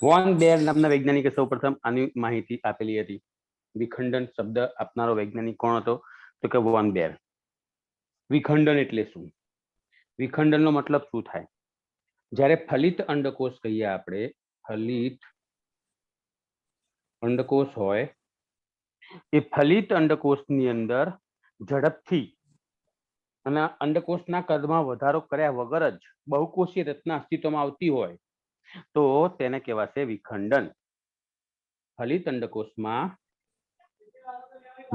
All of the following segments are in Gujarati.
વોન બેર નામના વૈજ્ઞાનિકે સૌપ્રથમ આની માહિતી આપેલી હતી. વિખંડન શબ્દ આપનારો વૈજ્ઞાનિક કોણ હતો? તો કે વોન બેર. વિખંડન એટલે શું? વિખંડનનો મતલબ શું થાય? જ્યારે ફલિત અંડકોષ કહીએ આપણે, ફલિત અંડકોષ હોય, એ ફલિત અંડકોષની અંદર ઝડપથી અને અંડકોષના કદમાં વધારો કર્યા વગર જ બહુકોષીય રચના અસ્તિત્વમાં આવતી હોય તો તેને કહેવાશે વિખંડન. ફલિત અંડકોષમાં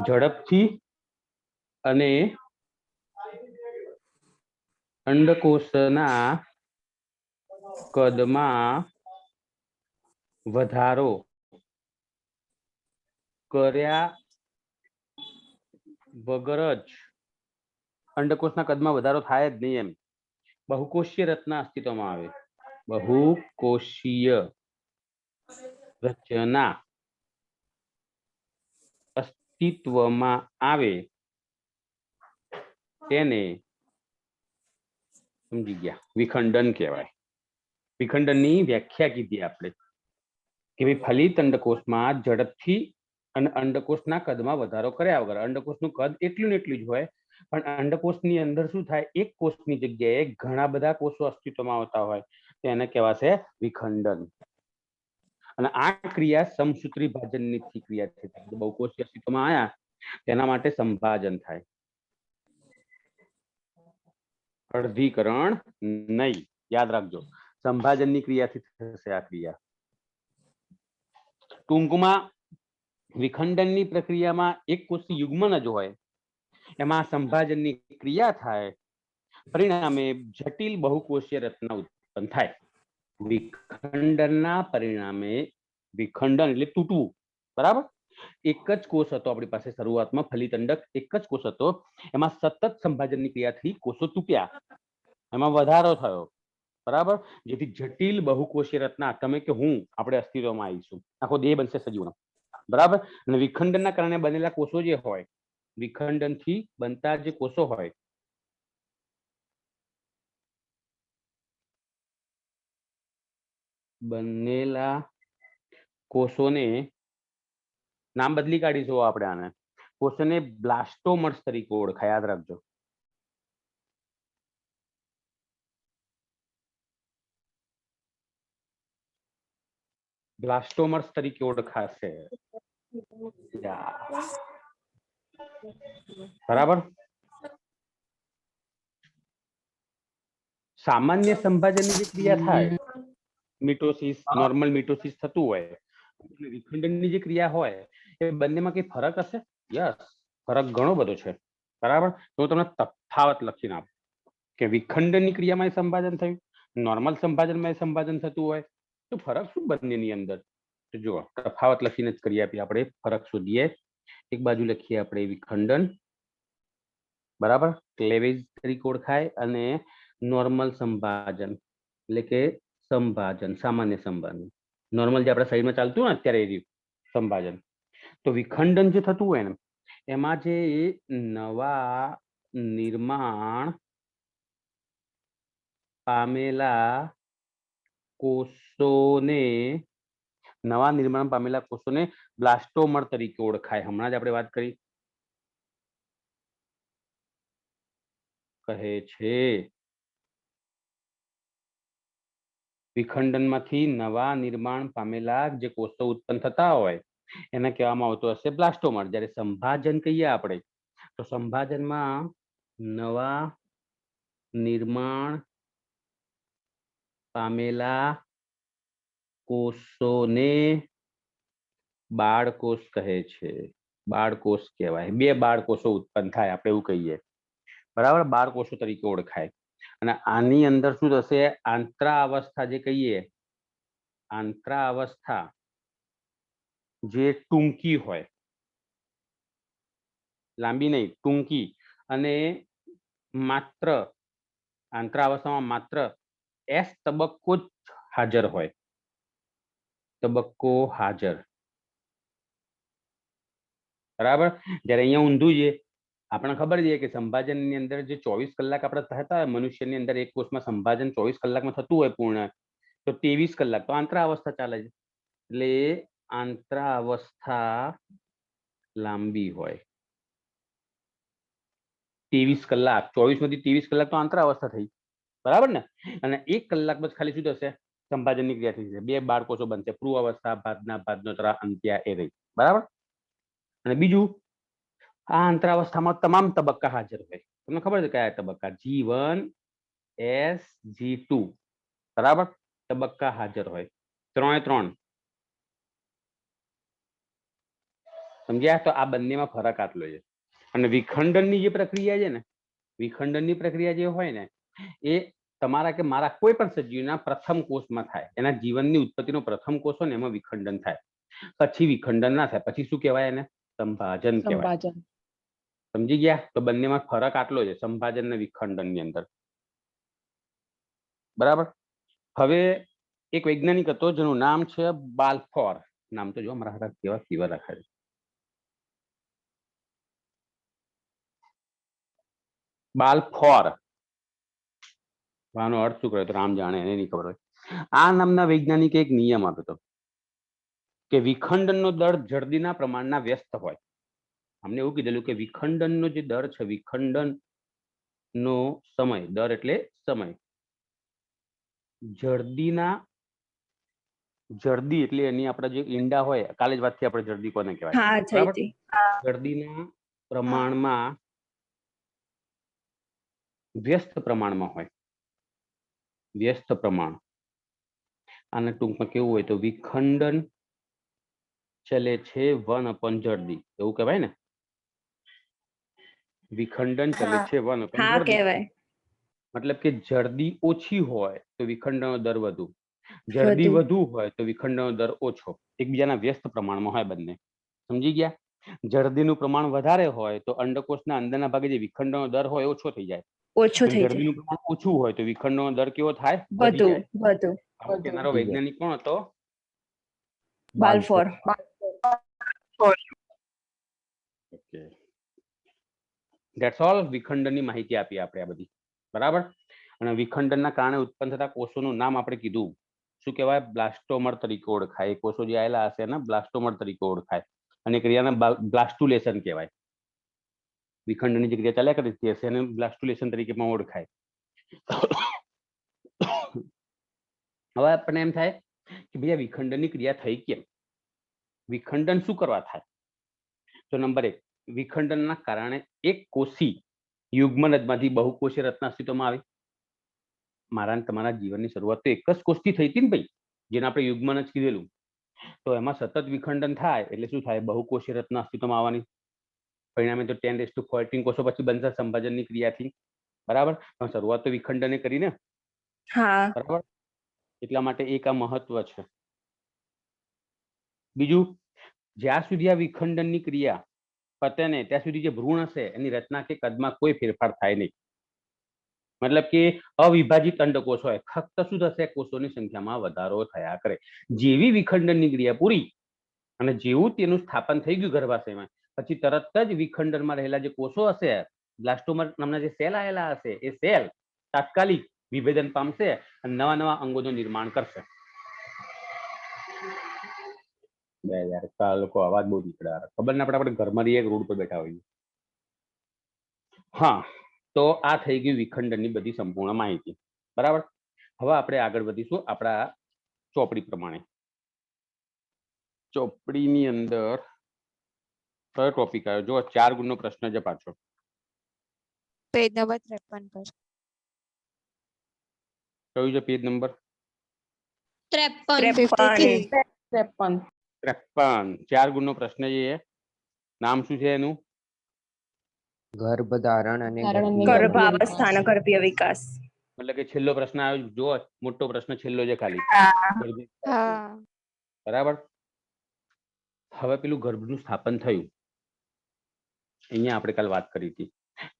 ઝડપથી અને અંડકોષના કદમાં વધારો કર્યા વગર જ અંડકોષના કદમાં વધારો થાય જ નહીં એમ બહુકોષીય રચના અસ્તિત્વમાં આવે. બહુકોષીય રચના અસ્તિત્વમાં આવે તેને સમજી ગયા વિખંડન કહેવાય. વિખંડનની વ્યાખ્યા કીધી આપણે કે ભાઈ ફલિત અંડકોષમાં ઝડપથી અને અંડકોષના કદમાં વધારો કર્યા વગર, અંડકોષનું કદ એટલું ને એટલું જ હોય પણ અંડકોષની અંદર શું થાય, એક કોષની જગ્યાએ ઘણા બધા કોષો અસ્તિત્વમાં આવતા હોય તેને કહેવાશે વિખંડન. અને આ ક્રિયા સમસૂત્રી ભાજનની ક્રિયા છે. બહુકોષી અસ્તિત્વમાં આવ્યા તેના માટે સંભાજન થાય, અર્ધીકરણ નહીં. યાદ રાખજો, સંભાજનની ક્રિયાથી થશે આ ક્રિયા. ટૂંકમાં વિખંડનની પ્રક્રિયામાં એક કોષી યુગ્મન જ હોય, એમાં સંભાજનની ક્રિયા થાય, પરિણામે જટિલ બહુકોષીય રચના ઉત્પન્ન થાય. વિખંડનના પરિણામે, વિખંડન એટલે તૂટવું, બરાબર. એક જ કોષ હતો આપણી પાસે શરૂઆતમાં, ફલિત અંડક એક જ કોષ હતો, એમાં સતત સંભાજનની ક્રિયાથી કોષો તૂટ્યા, એમાં વધારો થયો, બરાબર. જેથી જટિલ બહુકોષીય રચના, તમે કે હું, આપણે અસ્તિત્વમાં આવીશું, આખો દેહ બનશે સજીવનો, બરાબર. અને વિખંડનના કારણે બનેલા કોષો જે હોય, વિખંડનથી બનતા જે કોષો હોય, બનેલા કોષોને નામ બદલી કાઢીશું આપણે આને. કોષોને બ્લાસ્ટોમર્સ તરીકે ઓળખાય, યાદ રાખજો. બ્લાસ્ટોમર્સ તરીકે ઓળખાશે, બરાબર. સામાન્ય સંભાજનની જે ક્રિયા થાય, મિટોસિસ, નોર્મલ મિટોસિસ થતું હોય, વિખંડનની જે ક્રિયા હોય, એ બંનેમાં કઈ ફરક હશે? યસ, ફરક ઘણો બધો છે, બરાબર. તો તમને તફાવત લખીને આપો કે વિખંડનની ક્રિયામાં સંભાજન થયું, નોર્મલ સંભાજનમાં સંભાજન થતું હોય, તો ફરક શું બંનેની અંદર? તો જુઓ, તફાવત લખીને જ કરી આપીએ આપણે, ફરક શોધીએ. એક બાજુ લખીએ આપણે વિખંડન, બરાબર, ક્લેવેજ તરીકે ઓળખાય, અને નોર્મલ સંભાજન એટલે કે સંભાજન, સામાન્ય સંભાજન, નોર્મલ જે આપણા શરીરમાં ચાલતું હોય ને અત્યારે એ સંભાજન. તો વિખંડન જે થતું હોય ને, એમાં જે નવા નિર્માણ પામેલા કોષોને, નવા નિર્માણ પામેલા કોષોને બ્લાસ્ટોમર તરીકે ઓળખાય. હમણાં જ આપણે વાત કરી, કહે છે વિખંડનમાંથી નવા નિર્માણ પામેલા જે કોષો ઉત્પન્ન થતા હોય એને કહેવામાં આવતું હશે બ્લાસ્ટોમર. જ્યારે સંભાજન કહીએ આપણે, તો સંભાજનમાં નવા નિર્માણ પામેલા કોષોને બાળકોષ કહે છે. બાળકોષ કહેવાય. બે બાળકોષો ઉત્પન્ન થાય, આપણે એવું કહીએ, બરાબર, બાળકોષો તરીકે ઓળખાય. અને આની અંદર શું થશે? આંતરાવસ્થા જે કહીએ, આંતરાવસ્થા જે ટૂંકી હોય, લાંબી નહીં, ટૂંકી, અને માત્ર આંતરાવસ્થામાં માત્ર એસ તબક્કો જ હાજર હોય, તબક્કો હાજર, બરાબર. જ્યારે અહીંયા ઊંધું છે, આપણે ખબર છે કે સંભાજનની અંદર જે 24 કલાક આપણે થતા હોય મનુષ્યની અંદર એક કોષમાં સંભાજન 24 કલાકમાં થતું હોય પૂર્ણ, તો 23 કલાક તો આંતરાવસ્થા ચાલે છે. એટલે આંતરાવસ્થા લાંબી હોય. 23 કલાક, 24 માંથી 23 કલાક તો આંતરાવસ્થા થઈ, બરાબર ને. અને 1 કલાક પછી ખાલી શું થશે? સંભાજનની ક્રિયા થઈ જશે. 2 બાળકોષો બનશે, પૂર્વાવસ્થા, ભાજના, ભાજનોત્તરા, અંત્યા એ રહી, બરાબર. અને બીજું, આ અંતરાવસ્થામાં તમામ તબક્કા હાજર હોય. તમને ખબર છે કયા તબક્કા? G1, S, G2, બરાબર. તબક્કા હાજર હોય, 3 સમજ્યા? તો આ બંનેમાં ફરક આટલો છે. અને વિખંડનની જે પ્રક્રિયા છે ને, વિખંડનની પ્રક્રિયા જે હોય ને, એ તમારા કે મારા કોઈ પણ સજીવના પ્રથમ કોષમાં થાય. એના જીવનની ઉત્પત્તિનો પ્રથમ કોષ હોય ને એમાં વિખંડન થાય. પછી વિખંડન ના થાય. પછી શું કહેવાય એને? સંભાજન કહેવાય. સમજી ગયા? તો બંનેમાં ફરક આટલો છે, સંભાજન અને વિખંડન ની અંદર, બરાબર. હવે એક વૈજ્ઞાનિક હતો જેનું નામ છે બાલ્ફોર. નામ તો જો મારા હાથ કેવા ફીવર રાખે છે. બાલ્ફોર, આનો અર્થ શું કર્યો તો રામ જાણે, એને નહીં ખબર હોય. આ નામના વૈજ્ઞાનિકે એક નિયમ આપ્યો હતો કે વિખંડનનો દર જડદીના પ્રમાણના વ્યસ્ત હોય. અમને એવું કીધેલું કે વિખંડનનો જે દર છે, વિખંડનનો સમય, દર એટલે સમય, જડદી એટલે એની આપણા જે ઈંડા હોય, કાલે જ વાતથી આપણે જડદી કોને કહેવાય, બરાબર. જડદીના પ્રમાણમાં વ્યસ્ત પ્રમાણમાં હોય. વ્યસ્ત પ્રમાણ આને ટૂંકમાં કેવું હોય તો વિખંડન ચલે છે 1 જડદી, એવું કહેવાય ને. વિખંડન ચલે છે 1 જડદી. મતલબ કે જડદી ઓછી હોય તો વિખંડનનો દર વધુ, જડદી વધુ હોય તો વિખંડનનો દર ઓછો. એકબીજાના વ્યસ્ત પ્રમાણમાં હોય બંને. સમજી ગયા? જડદીનું પ્રમાણ વધારે હોય તો અંડકોષના અંદરના ભાગે જે વિખંડનનો દર હોય ઓછો થઈ જાય. જડદીનું પ્રમાણ ઓછું હોય તો વિખંડનનો દર કેવો થાય? વધી જાય. કેનારો વૈજ્ઞાનિક કોણ હતો? બાલ્ફોર. Okay, that's all. વિખંડનની માહિતી આપી આપણે આ બધી, બરાબર. અને વિખંડનના કારણે ઉત્પન્ન થતા કોષોનું નામ આપણે કીધું. શું કહેવાય? બ્લાસ્ટોમર તરીકે ઓળખાય. કોષો જે આવેલા હશે ને બ્લાસ્ટોમર તરીકે ઓળખાય. અને ક્રિયાને બ્લાસ્ટુલેશન કહેવાય. વિખંડનની જે ક્રિયા ચાલ્યા કરતી હશે એને બ્લાસ્ટુલેશન તરીકે પણ ઓળખાય. હવે આપણને એમ થાય કે ભાઈ વિખંડનની ક્રિયા થઈ કેમ? વિખંડન શું કરવા થાય? તો નંબર 1, વિખંડનના કારણે એક કોષી યુગ્મનદમાંથી બહુકોષીય રચના અસ્તિત્વમાં આવી. મારા તમારા જીવનની શરૂઆત તો એક જ કોષથી થઈ હતી ને ભાઈ, જેને આપણે યુગ્મન જ કીધેલું. તો એમાં સતત વિખંડન થાય એટલે શું થાય? બહુકોષીય રચના અસ્તિત્વમાં આવવાની. પરિણામે તો 1014 કોષો પછી બનશે સંભાજનની ક્રિયાથી, બરાબર. શરૂઆત તો વિખંડને કરીને, બરાબર. એટલા માટે એક આ મહત્વ છે. બીજું, જ્યાં સુધી આ વિખંડનની ક્રિયા પતે ને ત્યાં સુધી જે ભ્રૂણ હશે એની રચના કે કદમાં કોઈ ફેરફાર થાય નહીં. મતલબ કે અવિભાજિત અંડકોષ હોય, ફક્ત શું થશે? કોષોની સંખ્યામાં વધારો થયા કરે. જેવી વિખંડનની ક્રિયા પૂરી અને જેવું તેનું સ્થાપન થઈ ગયું ગર્ભાશયમાં, પછી તરત જ વિખંડનમાં રહેલા જે કોષો હશે, બ્લાસ્ટોમર નામના જે સેલ આવેલા હશે, એ સેલ તાત્કાલિક વિભેદન પામશે અને નવા નવા અંગોનું નિર્માણ કરશે. લોકો અવાજ બહુ નીકળે, ખબર ના પડે. આપણે ઘરમાં એક રોડ પર બેઠા હોઈએ. હા, તો આ થઈ ગઈ વિખંડનની બધી સંપૂર્ણ માહિતી, બરાબર. હવે આપણે આગળ વધીશું આપણા ચોપડી પ્રમાણે. ચોપડીની અંદર કયો ટોપિક આવ્યો? જો 4 ગુણનો પ્રશ્ન છે પાછો. પેજ નંબર 53 પર. કયું છે પેજ નંબર? 53. 4 ગુણનો પ્રશ્ન છે. નામ શું છે એનું? ગર્ભધારણ અને ગર્ભાવસ્થાનો ગર્ભીય વિકાસ. એટલે કે છેલ્લો પ્રશ્ન આવ્યો. જો મોટો પ્રશ્ન છેલ્લો છે ખાલી, બરાબર. હવે પેલું ગર્ભનું સ્થાપન થયું, અહીંયા આપણે કાલ વાત કરી હતી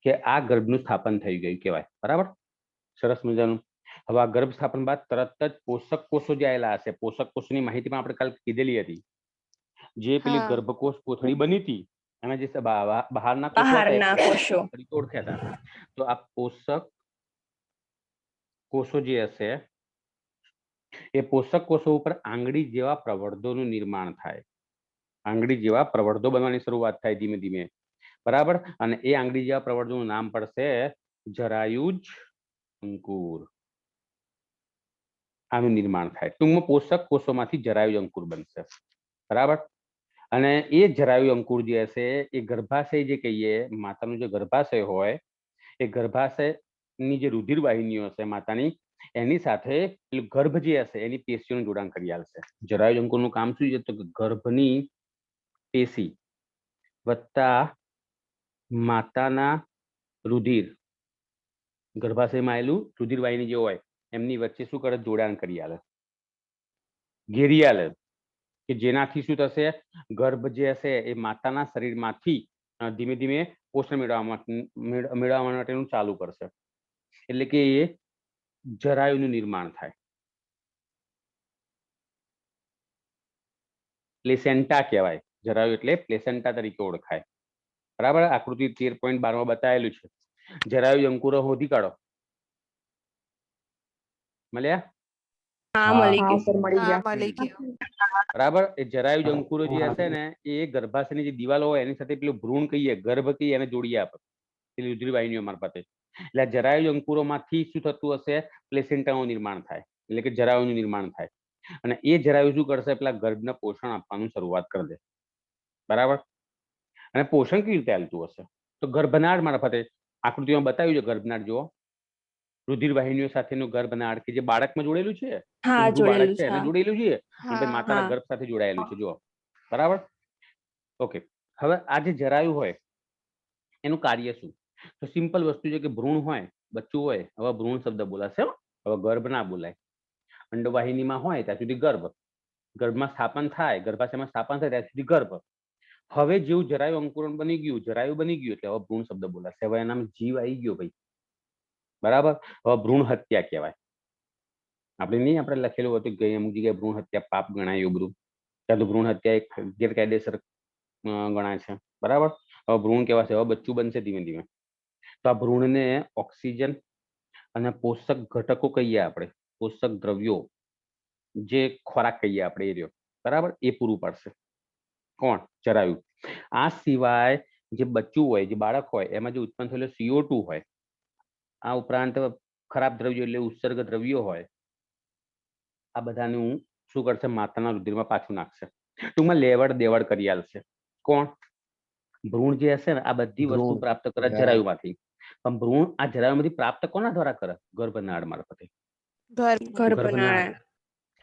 કે આ ગર્ભનું સ્થાપન થઈ ગયું કહેવાય, બરાબર. સરસ મજાનું. હવે આ ગર્ભ સ્થાપન બાદ તરત જ પોષક કોષો જે આવેલા હશે, પોષક કોષોની માહિતી પણ આપણે કાલ કીધેલી હતી. જે પેલી ગર્ભકોષ કોથળી બની હતી એમાં જે બહારના કોષો હતા બહારના કોષો તરીકે ઓળખ્યા હતા. તો આ પોષક કોષો જે હશે એ પોષક કોષો ઉપર આંગળી જેવા પ્રવર્ધોનું નિર્માણ થાય. આંગળી જેવા પ્રવર્ધો બનવાની શરૂઆત થાય ધીમે ધીમે, બરાબર. અને એ આંગળી જેવા પ્રવર્ધોનું નામ પડશે જરાયુજ અંકુર. આનું નિર્માણ થાય. ટૂંકમાં પોષક કોષોમાંથી જરાયુજ અંકુર બનશે, બરાબર. અને એ જરાયુ અંકુર જે હશે એ ગર્ભાશય જે કહીએ, માતાનું જે ગર્ભાશય હોય એ ગર્ભાશયની જે રુધિર વાહિનીઓ હશે માતાની, એની સાથે ગર્ભ જે હશે એની પેશીઓનું જોડાણ કરી આલશે. જરાયુ અંકુરનું કામ શું છે? તો ગર્ભની પેશી વત્તા માતાના રુધિર, ગર્ભાશયમાં આવેલું રુધિર વાહિની જે હોય એમની વચ્ચે શું કરે? જોડાણ કરી આલે, ઘેરી આલે, કે જેનાથી શું થશે? ગર્ભ જે હશે એ માતાના શરીરમાંથી ધીમે ધીમે પોષણ મેળવવા માટેનું ચાલુ કરશે. એટલે કે એ જરાયુનું નિર્માણ થાય. પ્લેસેન્ટા કહેવાય. જરાયુ એટલે પ્લેસેન્ટા તરીકે ઓળખાય, બરાબર. આકૃતિ 13.12 માં બતાવેલું છે. જરાયુ અંકુરો શોધી કાઢો. મળ્યા? હા, મળી ગયું. બરાબર. એ જરાયુ અંકુરો જે હશે ને એ ગર્ભાશયની જે દિવાલો હોય એની સાથે પેલું ભ્રૂણ કહીએ, ગર્ભ કહીએ, એને જોડી આપે પેલી રુધિર વાહિનીઓ મારફતે. એટલે જરાયુ અંકુરોમાંથી શું થતું હશે? પ્લેસેન્ટાનું નિર્માણ થાય, એટલે કે જરાયુનું નિર્માણ થાય. અને એ જરાયુ શું કરશે? પેલા ગર્ભને પોષણ આપવાનું શરૂઆત કરી દે, બરાબર. અને પોષણ કેવી રીતે આવતું હશે? તો ગર્ભનાળ મારફતે. આકૃતિમાં બતાવ્યું છે ગર્ભનાળ જુઓ, રુધિર વાહિનીઓ સાથેનું ગર્ભનાળ કે જે બાળકમાં જોડેલું છે, બાળક છે એને જોડેલું છે, અને માતાના ગર્ભ સાથે જોડાયેલું છે, જુઓ, બરાબર. ઓકે. હવે આ જે જરાયુ હોય એનું કાર્ય શું? તો સિમ્પલ વસ્તુ છે કે ભ્રૂણ હોય, બચ્ચું હોય, હવે ભ્રૂણ શબ્દ બોલાશે, હવે ગર્ભ ના બોલાય. અંડવાહિનીમાં હોય ત્યાં સુધી ગર્ભ, ગર્ભમાં સ્થાપન થાય, ગર્ભાશયમાં સ્થાપન થાય ત્યાં સુધી ગર્ભ. હવે જેવું જરાયુ અંકુરણ બની ગયું, જરાયુ બની ગયું, એટલે હવે ભ્રૂણ શબ્દ બોલાશે. હવે એનામાં જીવ આવી ગયો ભાઈ, બરાબર. હવે ભ્રૂણ હત્યા કહેવાય. આપણે લખેલું હતું કે અમુક જગ્યાએ ભ્રૂણ હત્યા પાપ ગણાય, એવું બધું. ત્યાં તો ભ્રૂણ હત્યા એક ગેરકાયદેસર ગણાય છે, બરાબર. હવે ભ્રૂણ કહેવાશે. હવે બચ્ચું બનશે ધીમે ધીમે. તો આ ભ્રૂણને ઓક્સિજન અને પોષક ઘટકો કહીએ આપણે, પોષક દ્રવ્યો, જે ખોરાક કહીએ આપણે એ રહ્યો, બરાબર, એ પૂરું પાડશે. કોણ? જરાયુ. આ સિવાય જે બચ્ચું હોય, જે બાળક હોય, એમાં જે ઉત્પન્ન થયેલો CO2 હોય, આ ઉપરાંત ખરાબ દ્રવ્યો એટલે ઉત્સર્ગ દ્રવ્યો હોય, આ બધાનું શું કરશે? માતાના રુધિરમાં પાછું નાખશે. ટૂંકમાં લેવડ દેવડ કરી આલશે. કોણ? ભ્રૂણ જે હશે ને આ બધી વસ્તુ પ્રાપ્ત કરે જરાયુમાંથી. પણ ભ્રૂણ આ જરાયુમાંથી પ્રાપ્ત કોના દ્વારા કરે? ગર્ભનાળ મારફતે.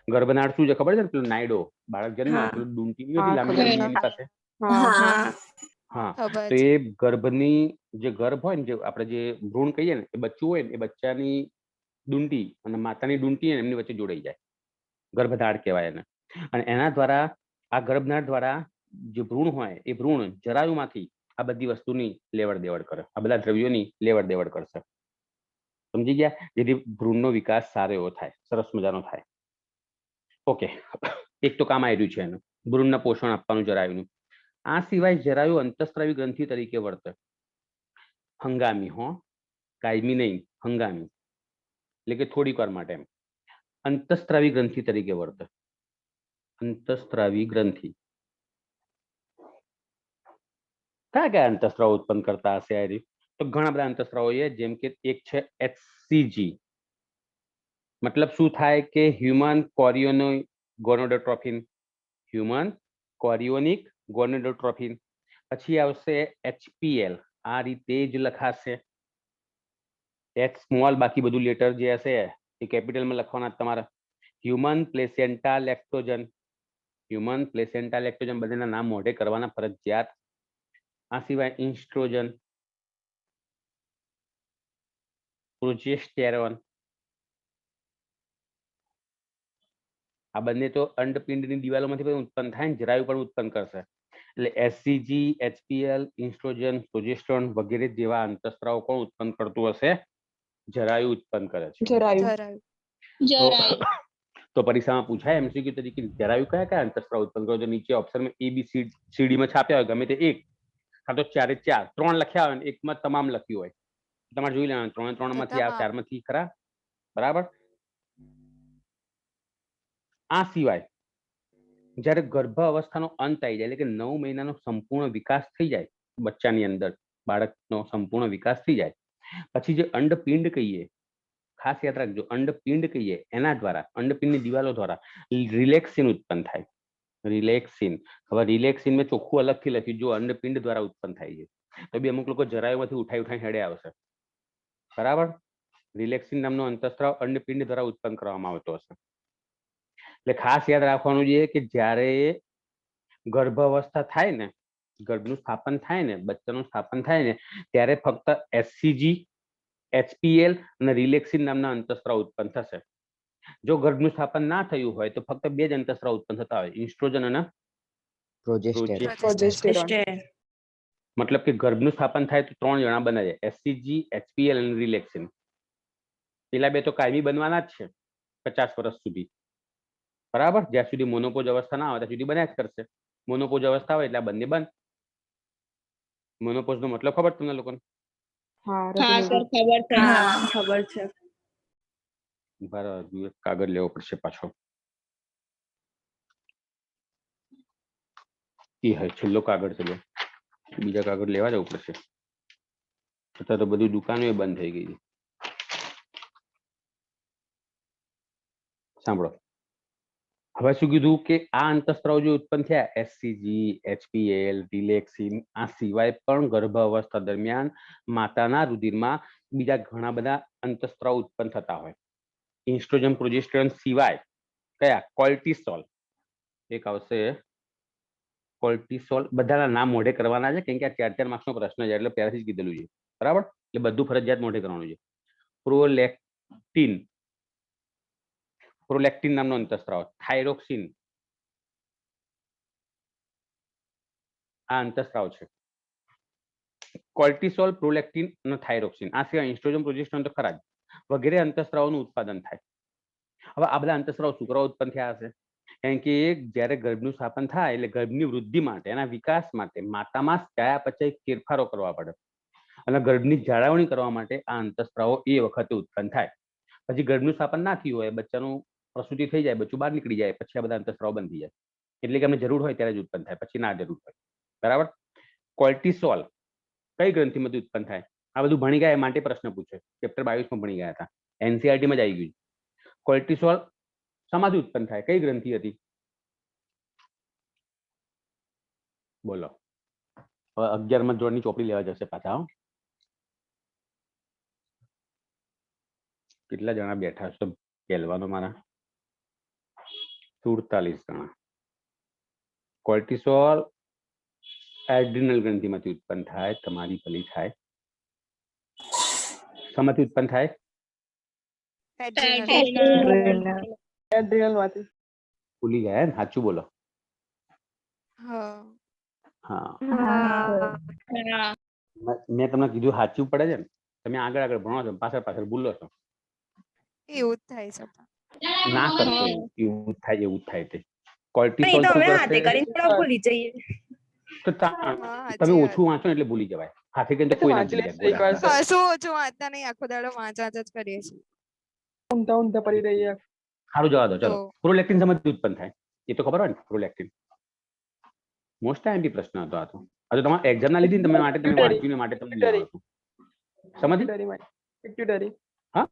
ગર્ભનાળ શું છે ખબર છે ને? પેલું નાયડો, બાળક જન્મે પેલું ડૂંટી નથી લાંબી લાંબી એની પાસે. હા, તો એ ગર્ભની જે ગર્ભ હોય ને, જે આપણે જે ભ્રૂણ કહીએ ને, એ બચ્ચું હોય ને, એ બચ્ચાની ડૂંટી અને માતાની ડૂંટી એમની વચ્ચે જોડાઈ જાય, ગર્ભનાળ કહેવાય એને. અને એના દ્વારા, આ ગર્ભનાળ દ્વારા જે ભ્રૂણ હોય એ ભ્રૂણ જરાયુમાંથી આ બધી વસ્તુની લેવડ દેવડ કરે, આ બધા દ્રવ્યોની લેવડ દેવડ કરશે. સમજી ગયા? જેથી ભ્રૂણનો વિકાસ સારો એવો થાય, સરસ મજાનો થાય. ઓકે. એક તો કામ આવ્યું છે એનું, ભ્રૂણને પોષણ આપવાનું જરાયુનું. આ સિવાય જરાયુ અંતઃસ્ત્રાવી ગ્રંથિ તરીકે વર્તે. હંગામી, હો, કાયમી નહીં, હંગામી, એટલે કે થોડીક વાર માટે. એમ અંતઃસ્ત્રાવી ગ્રંથિ તરીકે વર્તે. અંતઃસ્ત્રાવી ગ્રંથિ કયા કયા અંતઃસ્ત્રાવ ઉત્પન્ન કરતા હશે? આ તો ઘણા બધા અંતઃસ્ત્રાવો છે, જેમ કે એક છે HCG. મતલબ શું થાય? કે હ્યુમન કોરિયોનિક ગોનોડોટ્રોફિન, હ્યુમન કોરિયોનિક ગોનોડોટ્રોફિન. પછી આવશે HPL, આ રીતે જ લખાશે, H સ્મોલ, બાકી બધું લેટર જે હશે એ કેપિટલમાં લખવાના તમારા. હ્યુમન પ્લેસેન્ટા લેક્ટોજન, હ્યુમન પ્લેસેન્ટા લેક્ટોજન, બધાના નામ મોઢે કરવાના ફરજિયાત. આ સિવાય ઇન્સ્ટ્રોજન, પ્રોજેસ્ટેરોન, આ બંને તો અંડપિંડની દિવાલોમાંથી પણ ઉત્પન્ન થાય ને, જરાયુ પણ ઉત્પન્ન કરશે. એટલે HCG, HPL, ઇન્સ્ટ્રોજન, પ્રોજેસ્ટેરોન વગેરે જેવા અંતઃસ્ત્રાવો કોણ ઉત્પન્ન કરતું હશે? જરાયુ ઉત્પન્ન કરે છે. તો પરીક્ષામાં પૂછાય MCQ તરીકે, જરાયુ કયા કયા અંતઃસ્ત્રાવ ઉત્પન્ન કરે? તો નીચે ઓપ્શનમાં ABCD માં છાપ્યા હોય ગમે તે એક, કાં તો 4 4 3 લખ્યા હોય ને એકમાં તમામ લખ્યું હોય તમારે જોઈ લેવાનું 3 3 માંથી આ 4 માંથી ખરા બરાબર. આ સિવાય જ્યારે ગર્ભ અવસ્થાનો અંત આવી જાય એટલે કે 9 મહિનાનો સંપૂર્ણ વિકાસ થઈ જાય બચ્ચાની અંદર બાળકનો સંપૂર્ણ વિકાસ થઈ જાય પછી જે અંડપિંડ કહીએ ખાસ યાદ રાખજો અંડપિંડ કહીએ એના દ્વારા અંડપિંડની દિવાલો દ્વારા રિલેક્સિન ઉત્પન્ન થાય. રિલેક્સિન હવે રિલેક્સિન મેં ચોખ્ખું અલગથી લખ્યું જો અંડપિંડ દ્વારા ઉત્પન્ન થાય છે તો બી અમુક લોકો જરાયુમાંથી ઉઠાઈ હેડે આવશે બરાબર. રિલેક્સિન નામનો અંતઃસ્ત્રાવ અંડપિંડ દ્વારા ઉત્પન્ન કરવામાં આવતો હશે. એટલે ખાસ યાદ રાખવાનું છે કે જ્યારે ગર્ભ અવસ્થા થાય ને ગર્ભનું સ્થાપન થાય ને બચ્ચાનું સ્થાપન થાય ને ત્યારે ફક્ત એસસીજી એચપીએલ અને રિલેક્સિન નામના અંતઃસ્ત્રાવ ઉત્પન્ન થશે. જો ગર્ભનું સ્થાપન ના થયું હોય તો ફક્ત 2 જ અંતઃસ્ત્રાવ ઉત્પન્ન થતા હોય ઇન્સ્ટ્રોજન અને પ્રોજેસ્ટેરોન. મતલબ કે ગર્ભનું સ્થાપન થાય તો 3 જણા બને છે એસસીજી એચપીએલ અને રિલેક્સિન. પેલા 2 તો કાયમી બનવાના જ છે 50 વર્ષ સુધી બરાબર. જ્યાં સુધી મોનોપોઝ અવસ્થા ના આવે ત્યાં સુધી બન્યા જ કરશે. મોનોપોઝ અવસ્થા હોય એટલે આ બંને બંધ. મોનોપોઝ નો મતલબ ખબર તમને લોકોને? ખબર છે. બરાબર કાગળ લેવો પડશે પાછો. એ હે છેલ્લો કાગળ છે બીજા કાગળ લેવા જવું પડશે. અત્યારે તો બધી દુકાનો બંધ થઈ ગઈ. સાંભળો હવે શું કીધું કે આ અંતઃસ્ત્રાવ જે ઉત્પન્ન થયા એસસીજી એચપીએલ રિલેક્સિન આ સિવાય પણ ગર્ભ અવસ્થા દરમિયાન માતાના રુધિરમાં બીજા ઘણા બધા અંતઃસ્ત્રાવ ઉત્પન્ન થતા હોય. ઇન્સ્ટ્રોજન પ્રોજેસ્ટેરોન સિવાય કયા કોર્ટિસોલ એક આવશે કોર્ટિસોલ બધાના નામ મોઢે કરવાના છે કેમ કે આ 4 માર્ક્સનો પ્રશ્ન છે એટલે પહેલાથી જ કીધેલું છે બરાબર. એટલે બધું ફરજિયાત મોઢે કરવાનું છે. પ્રોલેક્ટિન નામનો અંતઃસ્ત્રાવ થાઇરોક્સિન આ અંતઃસ્ત્રાવ છે. કોર્ટિસોલ પ્રોલેક્ટિન અને થાઇરોક્સિન આ સિવાય ઇન્સ્ટ્રોજન પ્રોજેસ્ટેરોન તો ખરા જ વગેરે અંતઃસ્ત્રાવોનું ઉત્પાદન થાય. હવે આ બધા અંતઃસ્ત્રાવ શું કરવા ઉત્પન્ન થયા હશે કારણ કે જ્યારે ગર્ભનું સ્થાપન થાય એટલે ગર્ભની વૃદ્ધિ માટે એના વિકાસ માટે માતામાં ચયાપચય ફેરફારો કરવા પડે અને ગર્ભની જાળવણી કરવા માટે આ અંતઃસ્ત્રાવો એ વખતે ઉત્પન્ન થાય. પછી ગર્ભનું સ્થાપન ના થયું હોય બચ્ચાનું પ્રસૂતિ થઈ જાય બચ્ચું બહાર નીકળી જાય પછી આ બધા અંતઃસ્ત્રાવ બંધ થઈ જાય એટલે કે અમને જરૂર હોય ત્યારે જ ઉત્પન્ન થાય પછી ના જરૂર હોય બરાબર. કોર્ટિસોલ કઈ ગ્રંથિમાંથી ઉત્પન્ન થાય આ બધું ભણી ગયા માટે પ્રશ્ન પૂછે ચેપ્ટર 22 માં ભણી ગયા હતા એનસીઆરટી માં જ આવી ગયું. કોર્ટિસોલ શેમાંથી ઉત્પન્ન થાય કઈ ગ્રંથિ હતી બોલો. હવે 11મા ધોરણની ચોપડી લેવા જશે પાછા. કેટલા જણા બેઠા છો પહેલવાનો મારા 47 જણા. કોર્ટિસોલ એડ્રિનલ ગ્રંથિમાંથી ઉત્પન્ન થાય તમારી ભલી થાય. શેમાંથી ઉત્પન્ન થાય ભૂલી ગયા ને સાચું બોલો. હા મેં તમને કીધું સાચું પડે છે ને તમે આગળ આગળ ભણો છો પાછળ પાછળ ભૂલો છો. એવું થાય છે ના કરશો એવું જ થાય તે. કોર્ટિસોલ શું કરશે તો તમે ઓછું વાંચો એટલે ભૂલી જવાય. હાથે કરીને કોઈ ના ભૂલી જાય. શું ઓછું વાંચતા નહીં આખો દાડો વાંચ જ કરીએ છીએ. ઊંધા પડી રહી છે. સારું જવા દો ચલો. પ્રોલેક્ટિન શેમાંથી ઉત્પન્ન થાય એ તો ખબર હોય ને. પ્રોલેક્ટિન મોસ્ટ ટાઈમ પ્રશ્ન હતો આ તો. આ તો તમારે એક્ઝામ ના લીધી ને તમે માટે તમે વાંચ્યું માટે તમને લેવાનું હતું. સમજી હા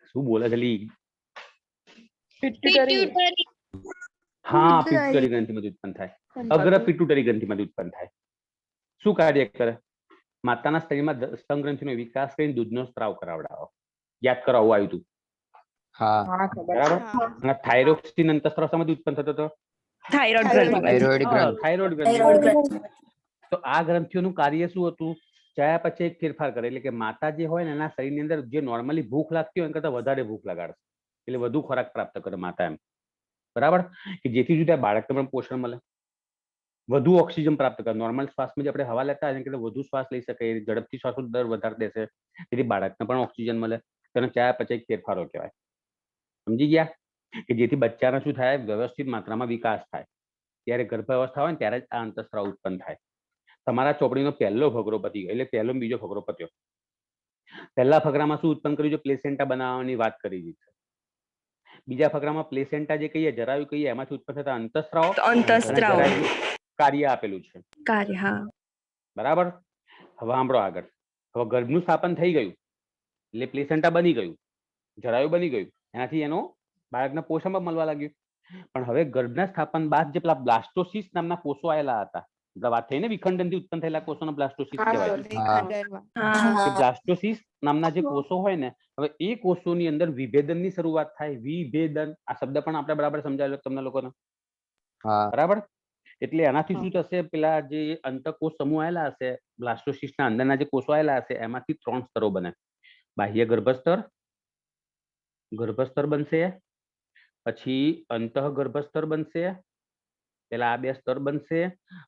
શું બોલે છે લી? હા પિટ્યુટરી ગ્રંથિમાંથી ઉત્પન્ન થાય. અગ્ર પિટ્યુટરી ગ્રંથિમાંથી ઉત્પન્ન થાય. શું કાર્ય કરે? માતાના શરીરમાં સ્તન ગ્રંથિનો વિકાસ કરીને દૂધનો સ્ત્રાવ કરાવડાવો. યાદ કરાવવું આવ્યું હતું. બરાબર. અને થાઇરોક્સિન અંતઃસ્ત્રાવ શેમાંથી ઉત્પન્ન થતો હતો? થાઇરોઇડ ગ્રંથિ. તો આ ગ્રંથિઓનું કાર્ય શું હતું? ચયાપચય એક ફેરફાર કરે એટલે કે માતા જે હોય ને એના શરીરની અંદર જે નોર્મલી ભૂખ લાગતી હોય એના કરતા વધારે ભૂખ લગાડશે એટલે વધુ ખોરાક પ્રાપ્ત કરે માતા એમ બરાબર કે જેથી જુદા બાળકને પણ પોષણ મળે વધુ ઓક્સિજન પ્રાપ્ત કરે. નોર્મલ શ્વાસમાં જે આપણે હવા લેતા હોય એટલે વધુ શ્વાસ લઈ શકે ઝડપથી શ્વાસનો દર વધારે દેશે જેથી બાળકને પણ ઓક્સિજન મળે. તેને ચયાપચય ફેરફારો કહેવાય. સમજી ગયા કે જેથી બચ્ચાનો શું થાય વ્યવસ્થિત માત્રામાં વિકાસ થાય. ત્યારે ગર્ભાવસ્થા હોય ને ત્યારે જ આ અંતઃસ્રાવ ઉત્પન્ન થાય. તમારા ચોપડીનો પહેલો ફકરો પતી ગયો, એટલે પહેલો બીજો ફકરો પત્યો. પહેલા ફકરામાં શું ઉત્પન્ન કર્યું છે? પ્લેસેન્ટા બનાવવાની વાત કરી છે. બીજા ફકરામાં પ્લેસેન્ટા જે કહીએ, જરાયુ કહીએ, એમાંથી ઉત્પન્ન થતા અંતઃસ્રાવ અને જરાયુનું કાર્ય આપેલું છે. બરાબર. હવે સાંભળો આગળ. હવે ગર્ભનું સ્થાપન થઈ ગયું એટલે પ્લેસેન્ટા બની ગયું, જરાયુ બની ગયું, એનાથી એનો બાળકના પોષણમાં મળવા લાગ્યું. પણ હવે ગર્ભના સ્થાપન બાદ જે પેલા બ્લાસ્ટોસિસ નામના કોષો આવેલા હતા, વાત થઈ ને, વિખંડનથી ઉત્પન્ન થયેલા કોષોનો બ્લાસ્ટોસિસ કહેવાય. બ્લાસ્ટોસિસ નામના જે કોષો હોય ને, હવે એ કોષોની અંદર વિભેદનની શરૂઆત થાય. વિભેદન આ શબ્દ પણ આપણે બરાબર સમજાયેલો તમને લોકોને, બરાબર? એટલે એનાથી શું થશે? પેલા જે અંતઃકોષ સમૂહ આવેલા હશે, બ્લાસ્ટોસિસના અંદરના જે કોષો આવેલા હશે, એમાંથી 3 સ્તરો બને. બાહ્ય ગર્ભસ્તર, ગર્ભસ્તર બનશે, પછી અંતઃ ગર્ભસ્તર બનશે, પેલા આ 2 સ્તર બનશે,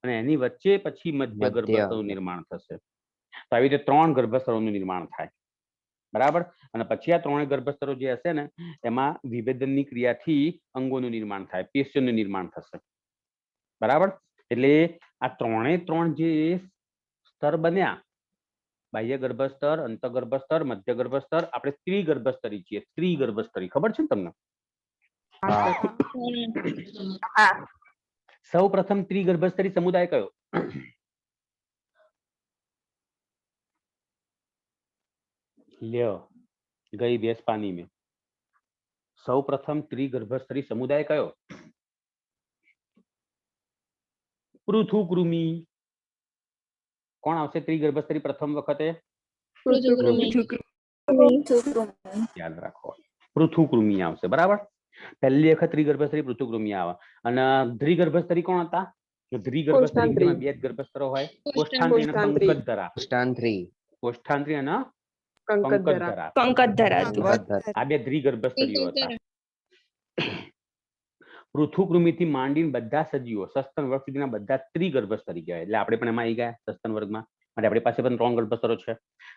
અને એની વચ્ચે પછી મધ્ય ગર્ભસ્તરનું નિર્માણ થશે. તો આવી રીતે 3 ગર્ભસ્તરોનું નિર્માણ થાય. બરાબર. અને પછી આ 3 ગર્ભસ્તરો જે હશે ને, એમાં વિભેદનની ક્રિયાથી અંગોનું નિર્માણ થાય, પેશીઓનું નિર્માણ થશે. બરાબર. એટલે આ 3 જે સ્તર બન્યા, બાહ્ય ગર્ભસ્તર, અંતઃ ગર્ભસ્તર, મધ્ય ગર્ભસ્તર, આપણે ત્રિગર્ભસ્તરી છીએ. ત્રિગર્ભસ્તરી ખબર છે ને તમને? સૌ પ્રથમ ત્રિગર્ભસ્તરી સમુદાય કયો? લ્યો, ગઈ ભેંસ પાણી में. સૌ પ્રથમ ત્રિગર્ભસ્તરી સમુદાય કયો? પૃથુકૃમિ. કોણ આવશે ત્રિગર્ભસ્તરી પ્રથમ વખતે? યાદ રાખો, પૃથુકૃમિ આવશે. બરાબર. પહેલી વખત ત્રિગર્ભસ્તરી પૃથુકૃમિ આવે. અને દ્વિગર્ભસ્તરી કોણ હતા? દ્વિગર્ભસ્તરી 2 ગર્ભસ્તરો હોય, કોષ્ઠાંત્રી અને પંકજધરા. કોષ્ઠાંત્રી અને પંકજધરા, આ 2 દ્વિગર્ભસ્તરીઓ હતા. પૃથુકૃમિથી માંડીને બધા સજીવો સસ્તન વર્ગ સુધીના બધા ત્રિગર્ભસ્તરી કહેવાય. એટલે આપણે પણ એમાં આવી ગયા સસ્તન વર્ગમાં. માટે આપણી પાસે પણ 3 ગર્ભસ્તરો છે.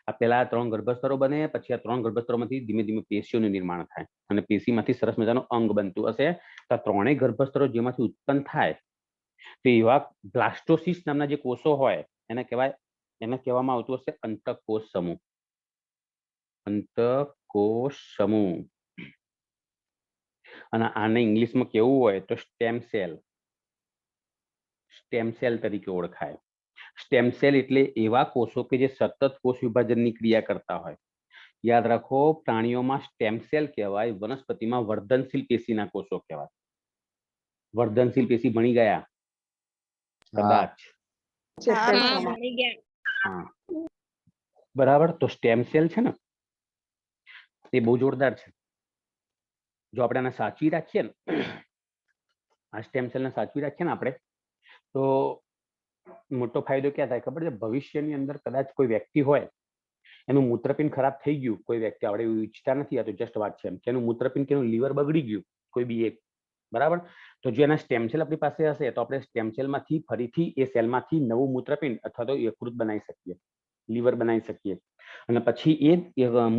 આ પેલા 3 ગર્ભસ્તરો બને, પછી આ 3 ગર્ભસ્તરોમાંથી ધીમે ધીમે પેશીઓનું નિર્માણ થાય, અને પેશીમાંથી સરસ મજાનું અંગ બનતું હશે. તો આ 3 ગર્ભસ્તરો જેમાંથી ઉત્પન્ન થાય, તો એવા બ્લાસ્ટોસિસ નામના જે કોષો હોય એને કહેવામાં આવતું હશે અંતઃકોષ સમૂહ. અંતઃકોષ સમૂહ. અને આને ઇંગ્લિશમાં કેવું હોય તો સ્ટેમ સેલ. સ્ટેમ સેલ તરીકે ઓળખાય. સ્ટેમ સેલ એટલે એવા કોષો કે જે સતત કોષ વિભાજનની ક્રિયા કરતા હોય. યાદ રાખો, પ્રાણીઓમાં સ્ટેમ સેલ કહેવાય, વનસ્પતિમાં વર્ધનશીલ પેશીના કોષો કહેવાય. વર્ધનશીલ પેશી ભણી ગયા કદાચ? બરાબર. તો સ્ટેમ સેલ છે ને, એ બહુ જોરદાર છે. જો આપણે આને સાચવી રાખીએ ને, આ સ્ટેમ સેલને સાચવી રાખીએ ને આપણે, તો મોટો ફાયદો ક્યાં થાય ખબર છે? ભવિષ્યની અંદર કદાચ કોઈ વ્યક્તિ હોય, એનું મૂત્રપિંડ ખરાબ થઈ ગયું, કોઈ વ્યક્તિ, આપણે એવું ઈચ્છતા નથી, આ તો જસ્ટ વાત છે, કે એનું મૂત્રપિંડ, કે એનું લીવર બગડી ગયું, કોઈ બી એક, બરાબર. તો જો એના સ્ટેમ સેલ આપણી પાસે હશે, તો આપણે સ્ટેમ સેલમાંથી ફરીથી એ સેલમાંથી નવું મૂત્રપિંડ અથવા તો યકૃત બનાવી શકીએ, લીવર બનાવી શકીએ, અને પછી એ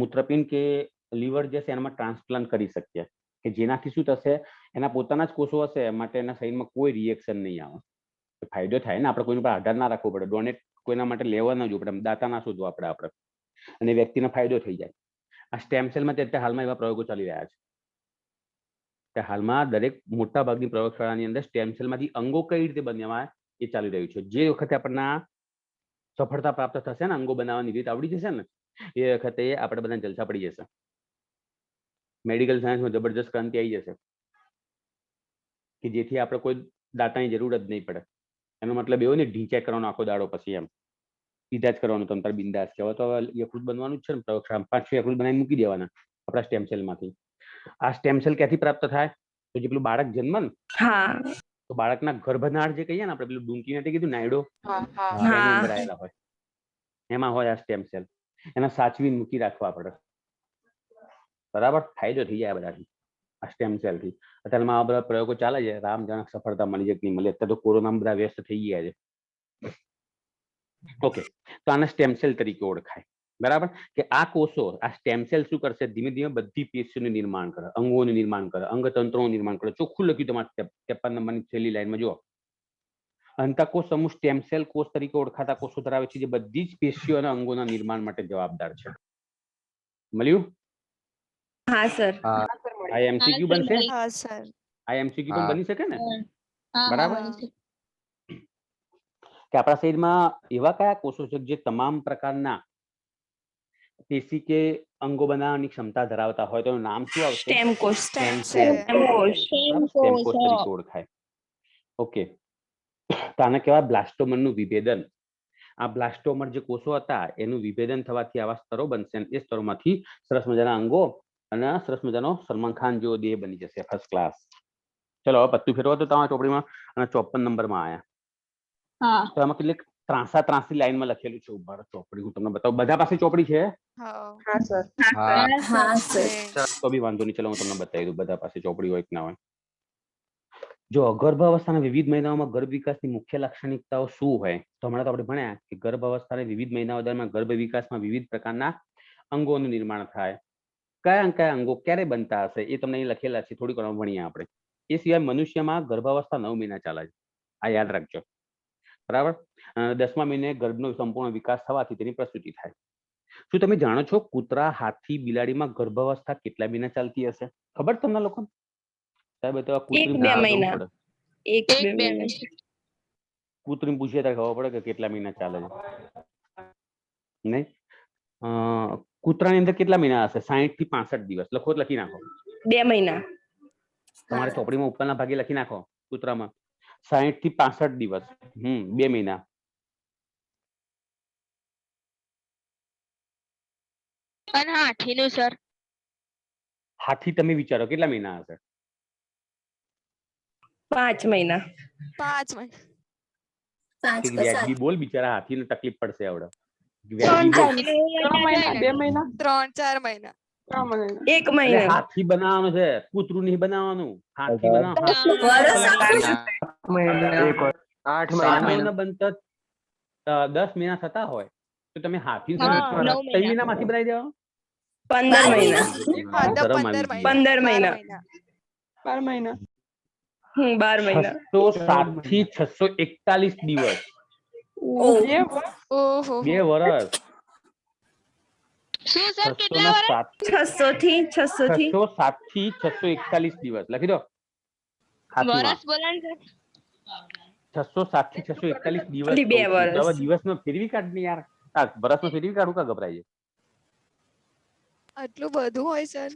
મૂત્રપિંડ કે લીવર જે છે એનામાં ટ્રાન્સપ્લાન્ટ કરી શકીએ, કે જેનાથી શું થશે? એના પોતાના જ કોષો હશે, માટે એના શરીરમાં કોઈ રિએક્શન નહીં આવે. ફાયદો થાય ને, આપણે કોઈના પર આધાર ના રાખવો પડે, ડોનેટ કોઈના માટે લેવા ના જોવું પડે, દાતા ના શોધવા આપણે, અને વ્યક્તિનો ફાયદો થઈ જાય. આ સ્ટેમ સેલમાં અત્યારે હાલમાં એવા પ્રયોગો ચાલી રહ્યા છે. હાલમાં દરેક મોટા ભાગની પ્રયોગશાળાની અંદર સ્ટેમ સેલમાંથી અંગો કઈ રીતે બનાવાય એ ચાલી રહ્યું છે. જે વખતે આપણને સફળતા પ્રાપ્ત થશે ને, અંગો બનાવવાની રીત આવડી જશે ને, એ વખતે આપણે બધા જલસા પડી જશે. મેડિકલ સાયન્સમાં જબરજસ્ત ક્રાંતિ આવી જશે, કે જેથી આપણે કોઈ દાતાની જરૂર જ નહીં પડે. એનો મતલબ એવો ને, ઢીંચેક કરવાનો આખો દાડો, પછી એમ સીધા જ કરવાનું, તમ તાર બિંદાસ. કહેવાય તો યકૃત બનવાનું જ છે ને, પ્રયોગશાળા 5-6 યકૃત બનાવીને મૂકી દેવાના આપણા સ્ટેમ સેલમાંથી. આ સ્ટેમ સેલ ક્યાંથી પ્રાપ્ત થાય? તો જે પેલું બાળક જન્મ ને, તો બાળકના ગર્ભનાળ જે કહીએ ને આપણે, પેલું ડુંકી માટે કીધું નાયડો, એની અંદર આવેલા હોય, એમાં હોય આ સ્ટેમ સેલ. એના સાચવીને મૂકી રાખવા પડે. બરાબર. ફાયદો થઈ જાય બધાથી આ સ્ટેમ સેલ થી. અત્યારમાં આ બધા પ્રયોગો ચાલે છે, રામ જાણે સફળતા મળી જાય કે નહીં મળે. અત્યારે તો કોરોનામાં બધા વ્યસ્ત થઈ ગયા છે. ઓકે, તો આને સ્ટેમ સેલ તરીકે ઓળખાય. બરાબર. કે આ કોષો, આ સ્ટેમ સેલ શું કરશે? ધીમે ધીમે બધી પેશીઓનું નિર્માણ કરે, અંગોનું નિર્માણ કરે, અંગતંત્રોનું નિર્માણ કરે. ચોખ્ખું લખ્યું તમારે 53 નંબરની છેલ્લી લાઈનમાં જુઓ, અંતઃકોષ સમૂહ સ્ટેમ સેલ કોષ તરીકે ઓળખાતા કોષો ધરાવે છે, જે બધી જ પેશીઓ અને અંગોના નિર્માણ માટે જવાબદાર છે. મળ્યું? હા સર. આ એમસીક્યુ બનશે? હા સર. આ એમસીક્યુ પણ બની શકે ને? હા બરાબર. બરાબર. કે આપણા શરીરમાં એવા કયા કોષો છે જે તમામ પ્રકારના પેશી કે અંગો બનાવવાની ક્ષમતા ધરાવતા હોય, તો એનું નામ શું આવશે? સ્ટેમ કોષ. સ્ટેમ છે. સેલ કોષ. સ્ટેમ કોષ તરીકે ઓળખાય. ઓકે, તો આને કહેવાય બ્લાસ્ટોમરનું વિભેદન. આ બ્લાસ્ટોમર જે કોષો હતા એનું વિભેદન થવાથી આવા સ્તરો બનશે, અને એ સ્તરોમાંથી સરસ મજાના અંગો અને સરસ મજાનો સલમાન ખાન જેવો દેહ બની જશે. First class. ચલો હવે પત્તું ફેરવો તો તમારા ચોપડીમાં, અને 54 નંબરમાં આયા. હા તો આમાં કેટલીક ત્રાંસી લાઈનમાં લખેલું છે. ઉભા રહો, ચોપડી હું તમને બતાવું. બધા પાસે ચોપડી છે? હા હા સર. હા સર. છે. તો બી વાંધો નહીં, ચલો હું તમને બતાવી દઉં. બધા પાસે ચોપડી હોય કે ના હોય. જો ગર્ભાવસ્થાના વિવિધ મહિનાઓમાં ગર્ભ વિકાસની મુખ્ય લાક્ષણિકતાઓ શું હોય, તો હમણાં તો આપણે ભણ્યા કે ગર્ભાવસ્થાના વિવિધ મહિનાઓ દરમિયાન ગર્ભ વિકાસમાં વિવિધ પ્રકારના અંગોનું નિર્માણ થાય. કયા અંગો ક્યારે બનતા હશે એ તમને અહીં લખેલા છે, થોડીક વાર ભણીએ આપણે. એ સિવાય મનુષ્યમાં ગર્ભાવસ્થા 9 મહિના ચાલે છે, આ યાદ રાખજો. બરાબર. 10મા મહિને ગર્ભનો સંપૂર્ણ વિકાસ થવાથી તેની પ્રસૂતિ થાય. શું તમે જાણો છો કૂતરા, હાથી, બિલાડીમાં ગર્ભાવસ્થા કેટલા મહિના ચાલતી હશે? ખબર તમને લોકો? સાહેબ તો કૂતરી 1-2 મહિના. 1-2 મહિના. કૂતરી પૂછીએ ત્યારે ખબર પડે કે કેટલા મહિના ચાલે છે. નહીં? કૂતરાની અંદર કેટલા મહિના હશે? 60 થી 65 દિવસ. લખો, લખી નાખો. 2 મહિના. તમારે ચોપડીમાં ઉપરના ભાગે લખી નાખો. કૂતરામાં 60 થી 65 દિવસ. 2 મહિના. અને હાથીનું સર? હાથી તમે વિચારો કેટલા મહિના હશે? 5 મહિના. 5 મહિના. વ્યાજબી બોલ, બિચારા હાથીને તકલીફ પડશે આવડે. 3 મહિના, 2 મહિના, 3-4 મહિના. 3 મહિના. 1 એટલે મહિનો. હાથી બનાવવાનું છે, કૂતરું નહીં બનાવવાનું. હાથી બનાવ. 8 મહિના. બનતા 10 મહિના થતા હોય તો તમે હાથી હા, 9 3 મહિના. મહિનામાંથી બનાવી દેવા. 15 મહિના. હા તો શરમ 15 આવી મહિના. 15 મહિના. 12 મહિના. 12 મહિના. 607 થી 641 દિવસ. ઓહો. 2 વર્ષ. શું સર કેટલા વર્ષ? 600 થી 607 થી 641 દિવસ. લખી દો. હાથીમાં વર્ષ બોલો ને સર. 607 થી 641 દિવસ. ખાલી 2 વર્ષ. હવે દિવસમાં ફેરવી કાઢ ને યાર. વર્ષમાં ફેરવી કાઢું કા ગભરાય છે? આટલું બધું હોય સર?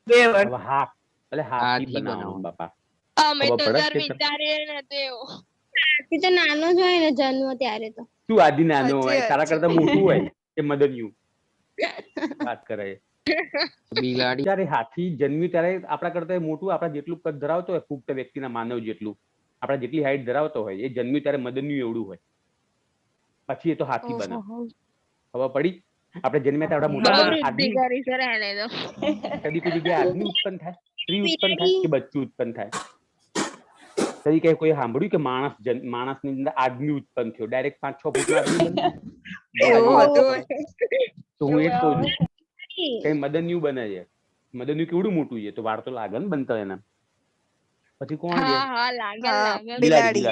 2 વર્ષ. હવે હા, એટલે હાથી બનાવવાનું બાપા. અમે ખબર તો પડે સર છે? વિચારીએ નતું એવું. હાથી તો નાનો જ હોય ને જન્મ ત્યારે તો. શું આદિ નાનો સાચી હોય? વાત તારા છે. કરતા મોટું હોય કે મદન્યું? વાત કરે. બિલાડી જ્યારે હાથી જન્મ્યું ત્યારે આપણા કરતા મોટું, આપણા જેટલું કદ ધરાવતો હોય, પુખ્ત વ્યક્તિના માનવ જેટલું, આપણા જેટલી હાઈટ ધરાવતો હોય, એ જન્મ્યું ત્યારે મદન્યું એવડું હોય. પછી એ તો હાથી બને. ખબર પડી? આપણે જન્મ્યા ત્યારે બહુ મોટા વૃદ્ધિ આદમી. કરી સર એને તો. કદી કોઈ જગ્યાએ આદમી ઉત્પન્ન થાય, સ્ત્રી ઉત્પન્ન થાય કે બચ્ચું ઉત્પન્ન થાય? કદી કઈ કોઈ સાંભળ્યું કે માણસની અંદર આદમી ઉત્પન્ન થયો? ડાયરેક્ટ 5-6 ફૂટનો આદમી બને? એવું હતું. તો હું એ જ કહું છું, કઈ મદન્યું બને છે. મદન્યું કેવડું મોટું છે, તો વાર તો લાગે ને બનતા એના. પછી કોણ છે? હા હા લાગે હા, લાગે. બિલાડી.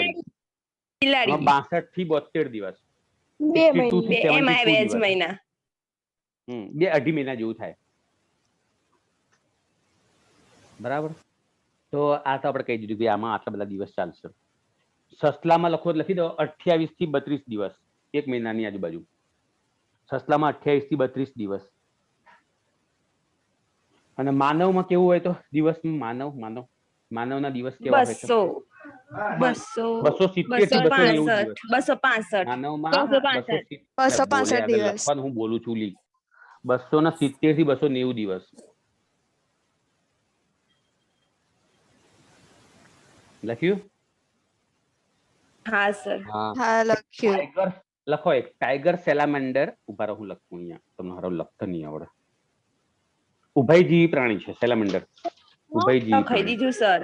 બિલાડી. 62 થી 72 દિવસ. 2 62 થી મહિના. એમાં 2 72 જ દિવસ. મહિના. 2-2.5 મહિના જેવું થાય. બરાબર. તો આ તો આપણે કહી દીધું કે આમાં આટલા બધા દિવસ ચાલશે. સસલામાં લખી દો 28 થી 32 દિવસ. 1 મહિનાની આજુબાજુ. સસલામાં 28 થી 32 દિવસ. અને માનવમાં કેવું હોય તો દિવસમાં માનવના દિવસ કેવા હોય છે? 200 270 થી 290 દિવસ. 265. માનવમાં 265. 265 દિવસ. લખવાનું હું બોલું છું લી. 270 થી 290 દિવસ. લખ્યું? હા સર. હા લખ્યું. ટાઈગર લખો. એક ટાઈગર સેલામેન્ડર. ઉભા રહો, હું લખું અહીંયા. તમને હારો લખતા નહીં આવડે. ઉભયજીવી પ્રાણી છે સેલામેન્ડર. ઉભયજીવી લખાઈ પ્રાણી. દીધું સર.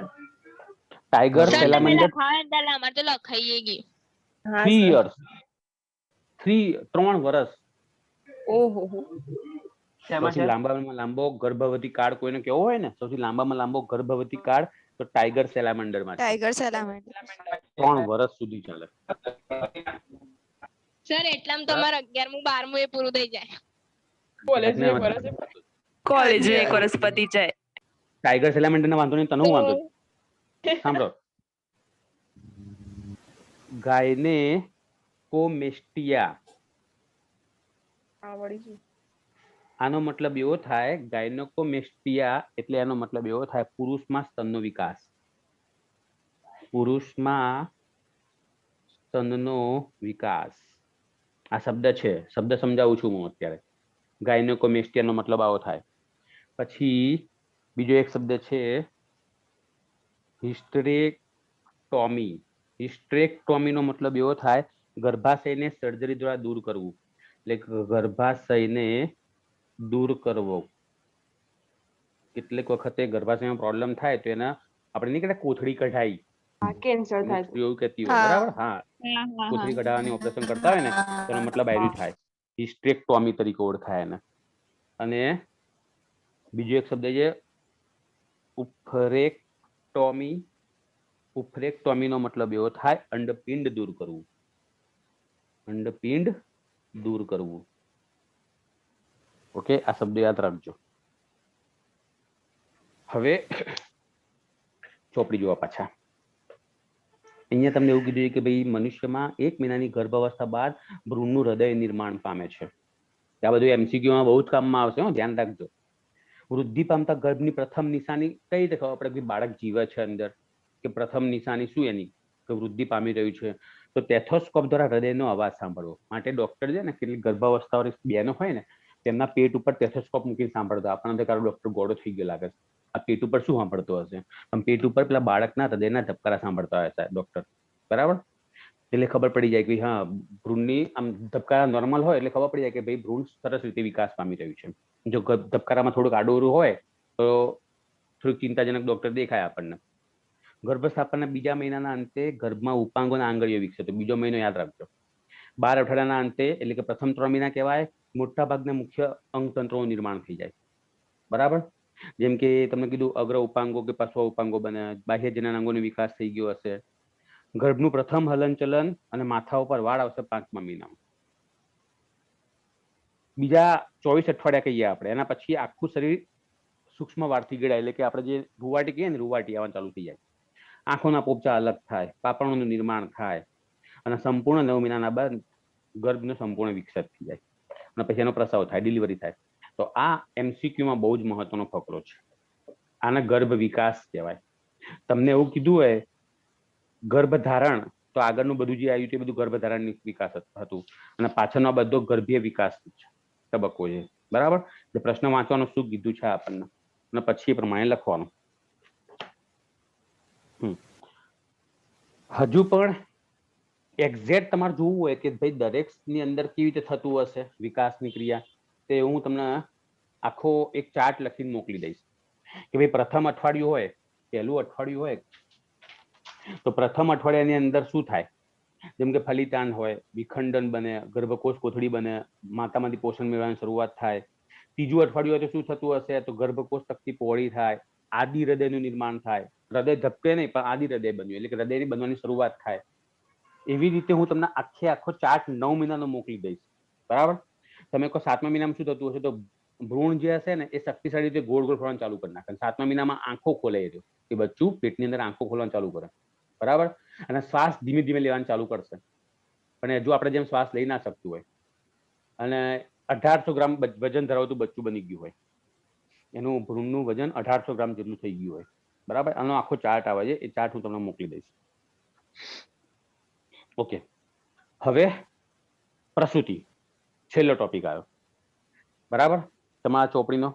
ટાઈગર સર તમે સેલામેન્ડર લખાવે ને ત્યારે અમારે તો લખાઈએ ગયું. હા 3 સર. years. 3 વર્ષ. ઓહો. સૌથી લાંબામાં લાંબો ગર્ભવતી કાળ કોઈને કેવો હોય ને, સૌથી લાંબામાં લાંબો ગર્ભવતી કાળ તો ટાઈગર સેલામેન્ડર માં છે. ટાઈગર સેલામેન્ડર 3 વર્ષ સુધી ચાલે. સર એટલામાં તો અમારે 11મું 12મું એ પૂરું થઈ જાય. કોલેજ ને એક વર્ષ કોલેજ એક વર્ષ પતી જાય. ટાઈગર સેલામેન્ડર ને વાંધો નહીં, તને હું વાંધો છે? સાંભળો, ગાયને કોમેસ્ટિયા, આવડી છે. આનો મતલબ એવો થાય, ગાયનેકોમેસ્ટિયા એટલે એનો મતલબ એવો થાય પુરુષમાં સ્તનનો વિકાસ. પુરુષમાં સ્તનનો વિકાસ આ શબ્દ છે, શબ્દ સમજાવું છું હું અત્યારે. ગાયનેકોમેસ્ટિયાનો મતલબ આવો થાય. પછી બીજો એક શબ્દ છે હિસ્ટેરેક્ટોમી. હિસ્ટેરેક્ટોમીનો મતલબ એવો થાય ગર્ભાશયને સર્જરી દ્વારા દૂર કરવું, એટલે ગર્ભાશયને દૂર કરવો. કેટલીક વખતે ગર્ભાશયમાં પ્રોબ્લેમ થાય તો એના આપણે નહીં કહેતા કોથળી કઢાઈ, કેન્સર થાય છે. સ્ત્રીઓ એવું કહેતી હોય, બરાબર? હા, કોથળી કઢાવવાની ઓપરેશન કરતા હોય ને તેનો મતલબ આયરું થાય, હિસ્ટેરેક્ટોમી તરીકે ઓળખાય એને. અને બીજો એક શબ્દ છે ઉફરેક્ટોમી. ઉફરેક્ટોમીનો મતલબ એવો થાય અંડપિંડ દૂર કરવું, અંડપિંડ દૂર કરવું. ઓકે, આ શબ્દ યાદ રાખજો. હવે ચોપડી જોવા પાછા. અહીંયા તમને એવું કીધું કે ભાઈ મનુષ્યમાં 1 મહિનાની ગર્ભાવસ્થા બાદ ભ્રૂણનું હૃદય નિર્માણ પામે છે. આ બધું એમસીક્યુમાં બહુ જ કામમાં આવશે, ધ્યાન રાખજો. વૃદ્ધિ પામતા ગર્ભની પ્રથમ નિશાની કઈ રીતે ખબર પડે કે બાળક જીવે છે અંદર, કે પ્રથમ નિશાની શું એની કે વૃદ્ધિ પામી રહ્યું છે? તો ટેથોસ્કોપ દ્વારા હૃદયનો અવાજ સાંભળવો. માટે ડોક્ટર છે ને કેટલીક ગર્ભાવસ્થાવાળી બહેનો હોય ને તેમના પેટ ઉપર ટેથોસ્કોપ મૂકીને સાંભળતો. આપણને કારો ડોક્ટર ગોળો થઈ ગયો લાગે છે, આ પેટ ઉપર શું સાંભળતો હશે? આમ પેટ ઉપર પેલા બાળકના હૃદયના ધબકારા સાંભળતા હોય સાહેબ ડોક્ટર, બરાબર? એટલે ખબર પડી જાય કે હા ભ્રૂણની આમ ધબકારા નોર્મલ હોય એટલે ખબર પડી જાય કે ભાઈ ભ્રૂણ સરસ રીતે વિકાસ પામી રહ્યું છે. જો ધબકારામાં થોડુંક આડોરું હોય તો થોડીક ચિંતાજનક ડોક્ટર દેખાય આપણને. ગર્ભસ્થાપનના બીજા મહિનાના અંતે ગર્ભમાં ઉપાંગોના આંગળીઓ વિકસે, તો બીજો મહિનો યાદ રાખજો. 12 અઠવાડિયાના અંતે એટલે કે પ્રથમ 3 મહિના કહેવાય, મોટા ભાગના મુખ્ય અંગતંત્રોનું નિર્માણ થઈ જાય, બરાબર? જેમ કે તમને કીધું અગ્ર ઉપાંગો કે પશ્વ ઉપાંગો બને, બાહ્ય જનનાંગોનો વિકાસ થઈ ગયો હશે. ગર્ભનું પ્રથમ હલનચલન અને માથા ઉપર વાળ આવશે 5મા મહિનામાં. બીજા 24 અઠવાડિયા કહીએ આપણે, એના પછી આખું શરીર સૂક્ષ્મ વાળથી ઘેરાય, એટલે કે આપણે જે રૂવાટી કહીએ ને રૂવાટી આવવાનું ચાલુ થઈ જાય. આંખોના પોપચા અલગ થાય, પાપણોનું નિર્માણ થાય અને સંપૂર્ણ 9 મહિનાના બાદ ગર્ભનો સંપૂર્ણ વિકસિત થઈ જાય અને પછી એનો પ્રસવ થાય, ડિલિવરી થાય. તો આ એમસીક્યુમાં બહુ જ મહત્વનો ફકરો છે. આને ગર્ભ વિકાસ કહેવાય. તમને એવું કીધું હોય ગર્ભધારણ, તો આગળનું બધું જે આવ્યું તે બધું ગર્ભધારણની વિકાસ હતું અને પાછળનો બધો ગર્ભીય વિકાસ તબક્કો છે, બરાબર? એટલે પ્રશ્ન વાંચવાનું શું કીધું છે આપણને અને પછી એ પ્રમાણે લખવાનું. હજુ પણ એક્ઝેક્ટ તમારે જોવું હોય કે ભાઈ દરેકની અંદર કેવી રીતે થતું હશે વિકાસની ક્રિયા, તો હું તમને આખો એક ચાર્ટ લખીને મોકલી દઈશ કે ભાઈ પ્રથમ અઠવાડિયું હોય, પહેલું અઠવાડિયું હોય તો પ્રથમ અઠવાડિયાની અંદર શું થાય? જેમ કે ફલિતાંડ હોય, વિખંડન બને, ગર્ભકોષ કોથળી બને, માતામાંથી પોષણ મેળવવાની શરૂઆત થાય. ત્રીજું અઠવાડિયું હોય તો શું થતું હશે? તો ગર્ભકોષ તકતી પહોળી થાય, આદિ હૃદયનું નિર્માણ થાય. હૃદય ધબકે નહીં પણ આદિ હૃદય બન્યું, એટલે કે હૃદયની બનવાની શરૂઆત થાય. એવી રીતે હું તમને આખો ચાર્ટ 9 મહિનાનો મોકલી દઈશ, બરાબર? તમે કહો 7મા મહિનામાં શું થતું હશે? તો ભ્રૂણ જે હશે ને એ શક્તિશાળી રીતે ગોળ ગોળ ફરવાનું ચાલુ કરી નાખે. 7મા મહિનામાં આંખો ખોલે, એ બચ્ચું પેટની અંદર આંખો ખોલવાનું ચાલુ કરે, બરાબર? અને શ્વાસ ધીમે ધીમે લેવાનું ચાલુ કરશે, પણ હજુ આપણે જેમ શ્વાસ લઈ ના શકતું હોય. અને 1800 ગ્રામ વજન ધરાવતું બચ્ચું બની ગયું હોય, એનું ભ્રૂણનું વજન 1800 ગ્રામ જેટલું થઈ ગયું હોય, બરાબર? આનો આખો ચાર્ટ આવે છે, એ ચાર્ટ હું તમને મોકલી દઈશ. ઓકે, હવે પ્રસૂતિ, છેલ્લો ટોપિક આવ્યો, બરાબર? તમારા ચોપડીનો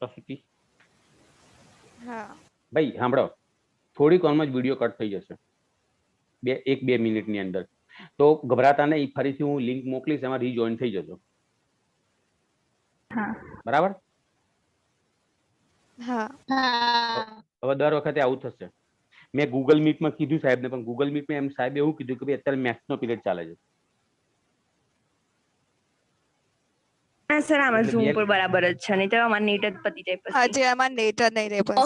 પ્રસૂતિ. ભાઈ સાંભળો, થોડીક વારમાં જ વિડીયો કટ થઈ જશે, 1-2 મિનિટની અંદર. તો ગભરાતા નહીં, ફરીથી હું લિંક મોકલીશ, એમાં રીજોઈન થઈ જજો, બરાબર? હવે દર વખતે આવું થશે. મેં ગૂગલ મીટમાં કીધું સાહેબને, પણ ગૂગલ મીટમાં એમ સાહેબ એવું કીધું કે ભાઈ અત્યારે મેથ્સનો પીરિયડ ચાલે છે. હા સર, આમાં ઝૂમ પર બરાબર જ છે, નહીં તો આમાં નેટ જ પતી જાય પછી. આજે આમાં નેટ જ નહીં રહે પછી.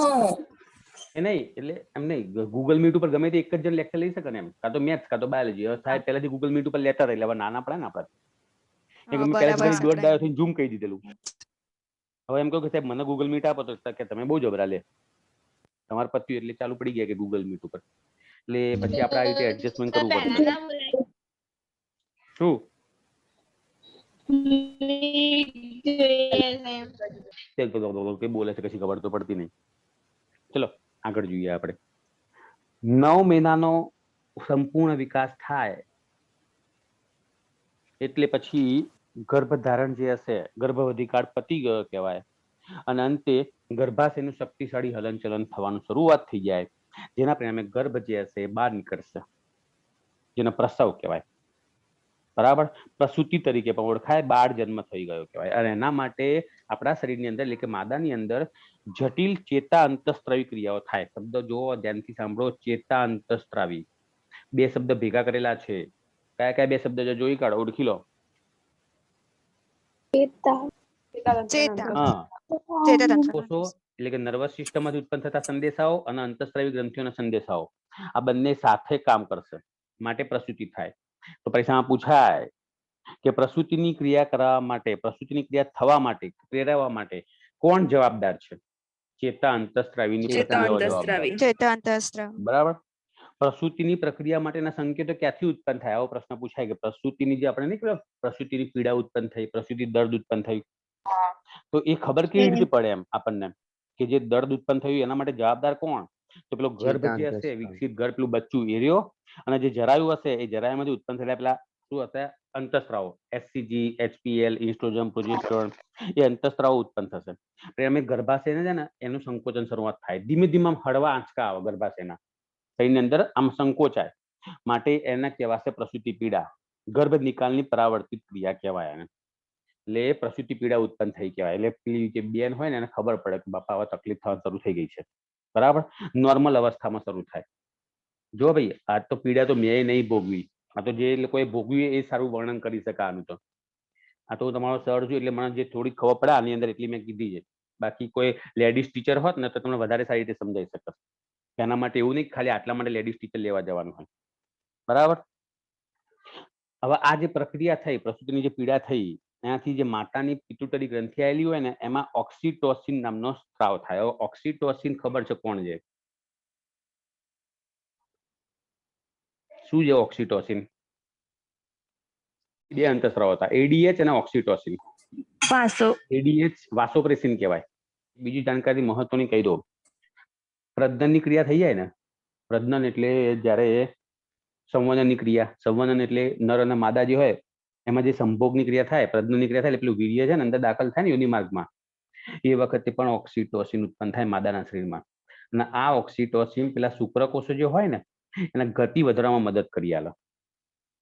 એ નહીં એટલે એમ નહીં, ગૂગલ મીટ ઉપર ગમે તે એક જ જણ લેક્ચર લઈ શકે ને એમ, કાં તો મેથ્સ કાં તો બાયોલોજી. હવે સાહેબ પહેલાથી ગૂગલ મીટ ઉપર લેતા રહે એટલે હવે નાના પડે ને આપણે. હા, મેં બરાબર પહેલાથી છે દોઢ ડાયો આપણે. થઈને ઝૂમ કહી દીધેલું. હવે એમ કહું કે સાહેબ મને ગૂગલ મીટ આપો તો કે તમે બહુ જબરા લે, તમારે પત્યું એટલે ચાલુ પડી ગયા કે ગૂગલ મીટ ઉપર. એટલે પછી આપણે આ રીતે એડજસ્ટમેન્ટ કરવું પડે. પહેલા ના બોલાય. શું કે બોલે છે કશી ખબર તો પડતી નહીં. ચલો આગળ જોઈએ આપણે. 9 મહિનાનો સંપૂર્ણ વિકાસ થાય એટલે પછી ગર્ભધારણ જે હશે, ગર્ભવધી કાળ પતી ગયો કહેવાય, અને અંતે ગર્ભાશયનું શક્તિશાળી હલનચલન થવાનું શરૂઆત થઈ જાય, જેના પરિણામે ગર્ભ જે હશે એ બહાર નીકળશે, જેને પ્રસવ કહેવાય. બરાબર, પ્રસૂતિ તરીકે પણ ઓળખાય, બાળ જન્મ થઈ ગયો કહેવાય. અને એના માટે આપણા શરીરની અંદર એટલે કે માદાની અંદર જટિલ ચેતા અંતસ્ત્રાવી ક્રિયાઓ થાય. શબ્દ જો ધ્યાનથી સાંભળો, ચેતા અંતસ્ત્રાવી. બે શબ્દ ભેગા કરેલા છે. કયા કયા બે શબ્દ જોઈ કાઢો, ઓળખી લો. ચેતા. હા, ચેતાતંત્ર. કોષો એટલે કે નર્વસ સિસ્ટમ માંથી ઉત્પન્ન થતા સંદેશાઓ અને અંતસ્ત્રાવી ગ્રંથિઓના સંદેશાઓ, આ બંને સાથે કામ કરશે, માટે પ્રસૂતિ થાય. તો પરીક્ષામાં પૂછાય કે પ્રસૂતિની ક્રિયા કરવા માટે, પ્રસૂતિની ક્રિયા થવા માટે, પ્રેરવા માટે કોણ જવાબદાર છે? ચેતા અંતસ્ત્રાવીની પ્રક્રિયાઓ જવાબદાર છે. ચેતાતંત્ર. બરાબર. પ્રસૂતિની પ્રક્રિયા માટેના સંકેતો ક્યાંથી ઉત્પન્ન થાય? આવો પ્રશ્ન પૂછાય કે પ્રસૂતિની જે આપણે નહીં કહેવાય, પ્રસૂતિની પીડા ઉત્પન્ન થઈ, પ્રસૂતિ દર્દ ઉત્પન્ન થયું, તો એ ખબર કેવી રીતે પડે એમ આપણને કે જે દર્દ ઉત્પન્ન થયું એના માટે જવાબદાર કોણ? તો પેલો ગર્ભ જે હશે, વિકસિત ગર્ભ, પેલું બચ્ચું એ રહ્યો, અને જે જરાયું હશે એ જરાયુમાંથી ઉત્પન્ન થયેલા પેલા શું હશે? અંતસ્ત્રાવો, એચસીજી, એચપીએલ, ઇસ્ટ્રોજન, પ્રોજેસ્ટેરોન, એ અંતસ્ત્રાવો ઉત્પન્ન થશે. અમે ગર્ભાશયને છે ને એનું સંકોચન શરૂઆત થાય, ધીમે ધીમે આમ હળવા આંચકા આવે ગર્ભાશયના, શરીરની અંદર આમ સંકોચાય, માટે એને કહેવાશે પ્રસૂતિ પીડા. ગર્ભ નિકાલની પરાવર્તિત ક્રિયા કહેવાય એને. એટલે પ્રસૂતિ પીડા ઉત્પન્ન થઈ કહેવાય. એટલે પેલી જે બેન હોય ને એને ખબર પડે કે બાપા હવે તકલીફ થવા શરૂ થઈ ગઈ છે. બરાબર, નોર્મલ અવસ્થામાં શરૂ થાય. જો ભાઈ આ તો પીડા તો મેં નહીં ભોગવી, આ તો જે લોકોએ ભોગવ્યું એ સારું વર્ણન કરી શકે આનું. તો આ તો તમારો સર છું એટલે મને જે થોડી ખબર પડે આની અંદર એટલી મેં કીધી છે. બાકી કોઈ લેડીઝ ટીચર હોત ને તો તમને વધારે સારી રીતે સમજાઈ શકે. એના માટે એવું નહીં ખાલી આટલા માટે લેડીઝ ટીચર લેવા જવાનું હોય. બરાબર. હવે આ જે પ્રક્રિયા થઈ, પ્રસૂતિની જે પીડા થઈ, એનાથી જે માતાની પિટ્યુટરી ગ્રંથિ આવેલી હોય ને એમાં ઓક્સિટોસિન નામનો સ્ત્રાવ થાય. હવે ઓક્સિટોસિન ખબર છે કોણ છે? શું છે ઓક્સિટોસિન? બે અંતસ્ત્રાવ હતા, એડીએચ અને ઓક્સિટોસિન. વાસો. એડીએચ વાસોપ્રેસિન કહેવાય. બીજી જાણકારી મહત્વની કહી દો. પ્રજનનની ક્રિયા થઈ જાય ને, પ્રજનન એટલે જ્યારે સંવનનની ક્રિયા, સંવનન એટલે નર અને માદા જે હોય એમાં જે સંભોગની ક્રિયા થાય, પ્રજનનની ક્રિયા થાય, એટલે પેલું વીર્ય છે ને અંદર દાખલ થાય ને યોનિ માર્ગમાં, એ વખતે પણ ઓક્સિટોસિન ઉત્પન્ન થાય માદાના શરીરમાં. અને આ ઓક્સિટોસિન પેલા શુક્રકોષો જે હોય ને એના ગતિ વધારવામાં મદદ કરી આલે.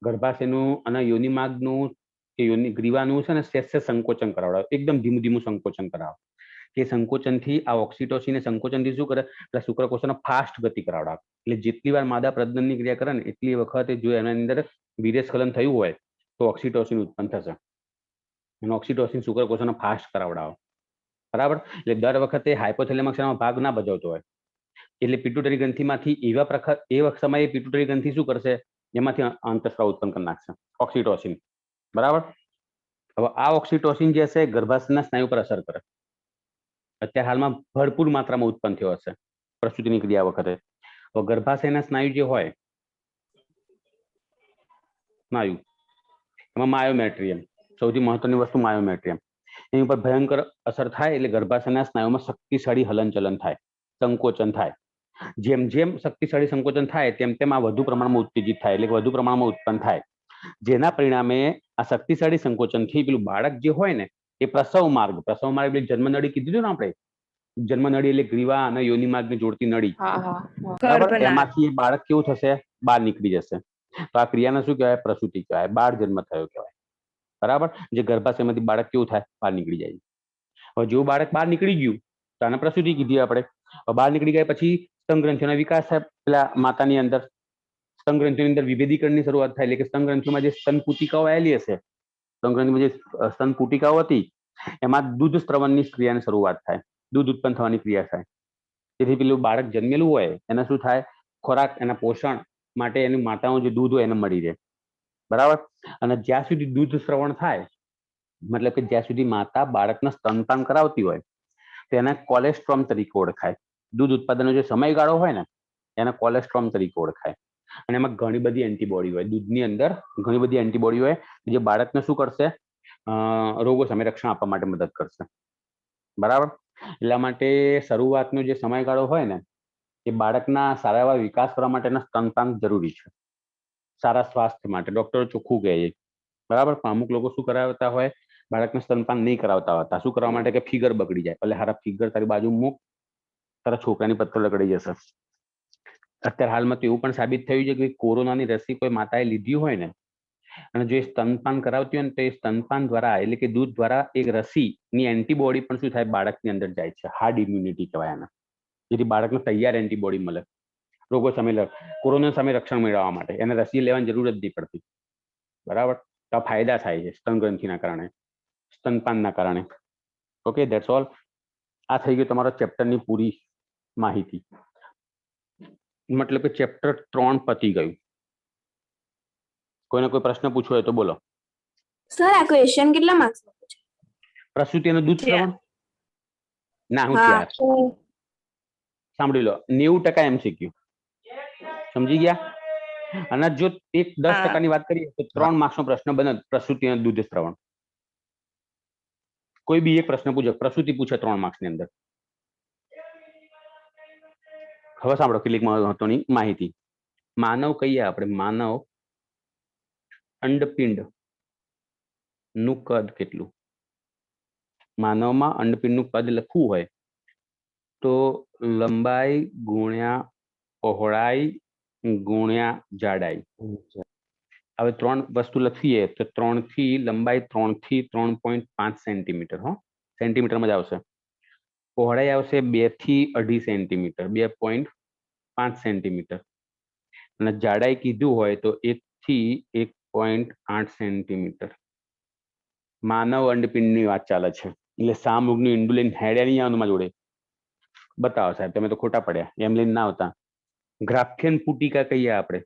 ગર્ભાશયનું અને યોનિ માર્ગનું કે યોનિ ગ્રીવાનું છે ને સહેજ સંકોચન કરાવડાવે, એકદમ ધીમું ધીમું સંકોચન કરાવે. કે સંકોચનથી આ ઓક્સિટોસિન સંકોચનથી શું કરે? એટલે શુક્રકોષોને ફાસ્ટ ગતિ કરાવડાવે. એટલે જેટલી વાર માદા પ્રજનનની ક્રિયા કરે ને એટલી વખતે જો એના અંદર વીર્યસ્ખલન થયું હોય તો ઓક્સિટોસિન ઉત્પન્ન થશે. અને ઓક્સિટોસિન શુક્રકોષોને ફાસ્ટ કરાવડાવે. બરાબર. એટલે દર વખતે હાઇપોથેલેમસ એનો ભાગ ના ભજવતો હોય. એટલે પિટ્યુટરી ગ્રંથિમાંથી એવા પ્રકાર એ સમયે પિટ્યુટરી ગ્રંથિ શું કરશે? એમાંથી અંતસ્ત્રાવ ઉત્પન્ન કરી નાખશે, ઓક્સિટોસિન. બરાબર. હવે આ ઓક્સિટોસિન જે છે ગર્ભાશયના સ્નાયુ પર અસર કરે. અત્યારે હાલમાં ભરપૂર માત્રામાં ઉત્પન્ન થયો હશે પ્રસૂતિની ક્રિયા વખતે. તો ગર્ભાશયના સ્નાયુ જે હોય, સ્નાયુ એમાં માયોમેટ્રિયમ સૌથી મહત્વની વસ્તુ, માયોમેટ્રિયમ એની ઉપર ભયંકર અસર થાય. એટલે ગર્ભાશયના સ્નાયુમાં શક્તિશાળી હલનચલન થાય, સંકોચન થાય. જેમ જેમ શક્તિશાળી સંકોચન થાય તેમ તેમ આ વધુ પ્રમાણમાં ઉત્તેજિત થાય, એટલે વધુ પ્રમાણમાં ઉત્પન્ન થાય. જેના પરિણામે આ શક્તિશાળી સંકોચનથી પેલું બાળક જે હોય ને એ પ્રસવ માર્ગ એટલે જન્મનળી કીધું ને આપણે, જન્મનળી એટલે ગ્રીવા અને યોનિ માર્ગને જોડતી નળી. બરાબર. એમાંથી એ બાળક કેવું થશે? બહાર નીકળી જશે. તો આ ક્રિયાને શું કહેવાય? પ્રસૂતિ કહેવાય, બાળ જન્મ થયો કહેવાય. બરાબર. જે ગર્ભાશયમાંથી બાળક કેવું થાય? બહાર નીકળી જાય. હવે જેવું બાળક બહાર નીકળી ગયું તો આને પ્રસૂતિ કીધી આપણે. બહાર નીકળી ગયા પછી સ્તનગ્રંથિઓનો વિકાસ થાય પેલા માતાની અંદર. સ્તનગ્રંથિઓની અંદર વિભેદીકરણની શરૂઆત થાય, એટલે કે સ્તનગ્રંથિઓમાં જે સ્તનપુટિકાઓ આવેલી હશે, સ્તનગ્રંથિમાં જે સ્તનપુટિકાઓ હતી એમાં દૂધ સ્ત્રવણની ક્રિયાની શરૂઆત થાય, દૂધ ઉત્પન્ન થવાની ક્રિયા થાય. તેથી પેલું બાળક જન્મેલું હોય એને શું થાય, ખોરાક એના પોષણ માટે એની માતાનું જે દૂધ હોય એને મળી રહે, બરાબર. અને જ્યાં સુધી દૂધ શ્રવણ થાય, મતલબ કે જ્યાં સુધી માતા બાળકને સ્તનપાન કરાવતી હોય તેને કોલેસ્ટ્રોમ તરીકે ઓળખાય. દૂધ ઉત્પાદનનો જે સમયગાળો હોય ને એને કોલેસ્ટ્રોમ તરીકે ઓળખાય. અને એમાં ઘણી બધી એન્ટીબોડી હોય, દૂધની અંદર ઘણી બધી એન્ટીબોડી હોય જે બાળકને શું કરશે, રોગો સામે રક્ષણ આપવા માટે મદદ કરશે, બરાબર. એટલા માટે શરૂઆતનો જે સમયગાળો હોય ને એ બાળકના સારા એવા વિકાસ કરવા માટેના સ્તનપાન જરૂરી છે, સારા સ્વાસ્થ્ય માટે. ડોક્ટરો ચોખ્ખું કહે છે, બરાબર. પણ અમુક લોકો શું કરાવતા હોય, બાળકને સ્તનપાન નહીં કરાવતા હોતા. શું કરવા માટે કે ફિગર બગડી જાય. એટલે હારા ફિગર તારી બાજુ મૂક, તારા છોકરાની પથ્થર લગડી જશે. અત્યારે હાલમાં તો એવું પણ સાબિત થયું છે કે કોરોનાની રસી કોઈ માતાએ લીધી હોય ને અને જો એ સ્તનપાન કરાવતી હોય ને તો એ સ્તનપાન દ્વારા એટલે કે દૂધ દ્વારા એક રસીની એન્ટીબોડી પણ શું થાય, બાળકની અંદર જાય છે. હાર્ડ ઇમ્યુનિટી કહેવાય આને. જેથી બાળકને તૈયાર એન્ટીબોડી મળે રોગો સામે, કોરોના સામે રક્ષણ મેળવવા માટે. એને રસી લેવાની જરૂર જ નહીં પડતી, બરાબર. તો આ ફાયદા થાય છે સ્તન ગ્રંથિના કારણે, સ્તનપાનના કારણે. Okay, that's all. આ થઈ ગયું તમારા ચેપ્ટરની પૂરી માહિતી. મતલબ કે ચેપ્ટર 3 પતી ગયું. કોઈને કોઈ પ્રશ્ન પૂછવો હોય તો બોલો. સર આ ક્વેશ્ચન કેટલા માર્ક્સ નો છે? પ્રસૂતિ અને દૂધ શ્રવણ ના હું હા ચાર સાંભળી લો. 90% MCQ સમજી ગયા. અને જો એક 10% ની વાત કરીએ તો 3 માર્ક્સનો પ્રશ્ન બને પ્રસૂતિ અને દૂધ શ્રવણ. કોઈ બી એક પ્રશ્ન પૂછો, પ્રસૂતિ પૂછે 3 માર્ક્સની અંદર. હવે સાંભળો કેટલીક મહત્વની માહિતી. માનવ કહીએ આપણે, માનવ અંડપિંડ નું કદ કેટલું? માનવમાં અંડપિંડનું કદ લખવું હોય તો લંબાઈ ગુણ્યા પહોળાઈ ગુણ્યા જાડાઈ. હવે 3 વસ્તુ લખીએ તો 3 થી લંબાઈ 3 થી 3.5 સેન્ટીમીટર. સેન્ટીમીટરમાં જ આવશે. પહોળાઈ આવશે 2 થી 2.5 સેન્ટીમીટર, 2.5 સેન્ટીમીટર. અને જાડાઈ કીધું હોય તો 1 થી 1.8 સેન્ટીમીટર. માનવ અંડપિંડની વાત ચાલે છે એટલે સામુગનું ઈંડું લઈને હેડ્યા નહીં આવવાનું મારી જોડે. બતાવો સાહેબ, તમે તો ખોટા પડ્યા, એમ લઈને ના આવતા. ગ્રાફિયન પુટિકા કહીએ આપણે.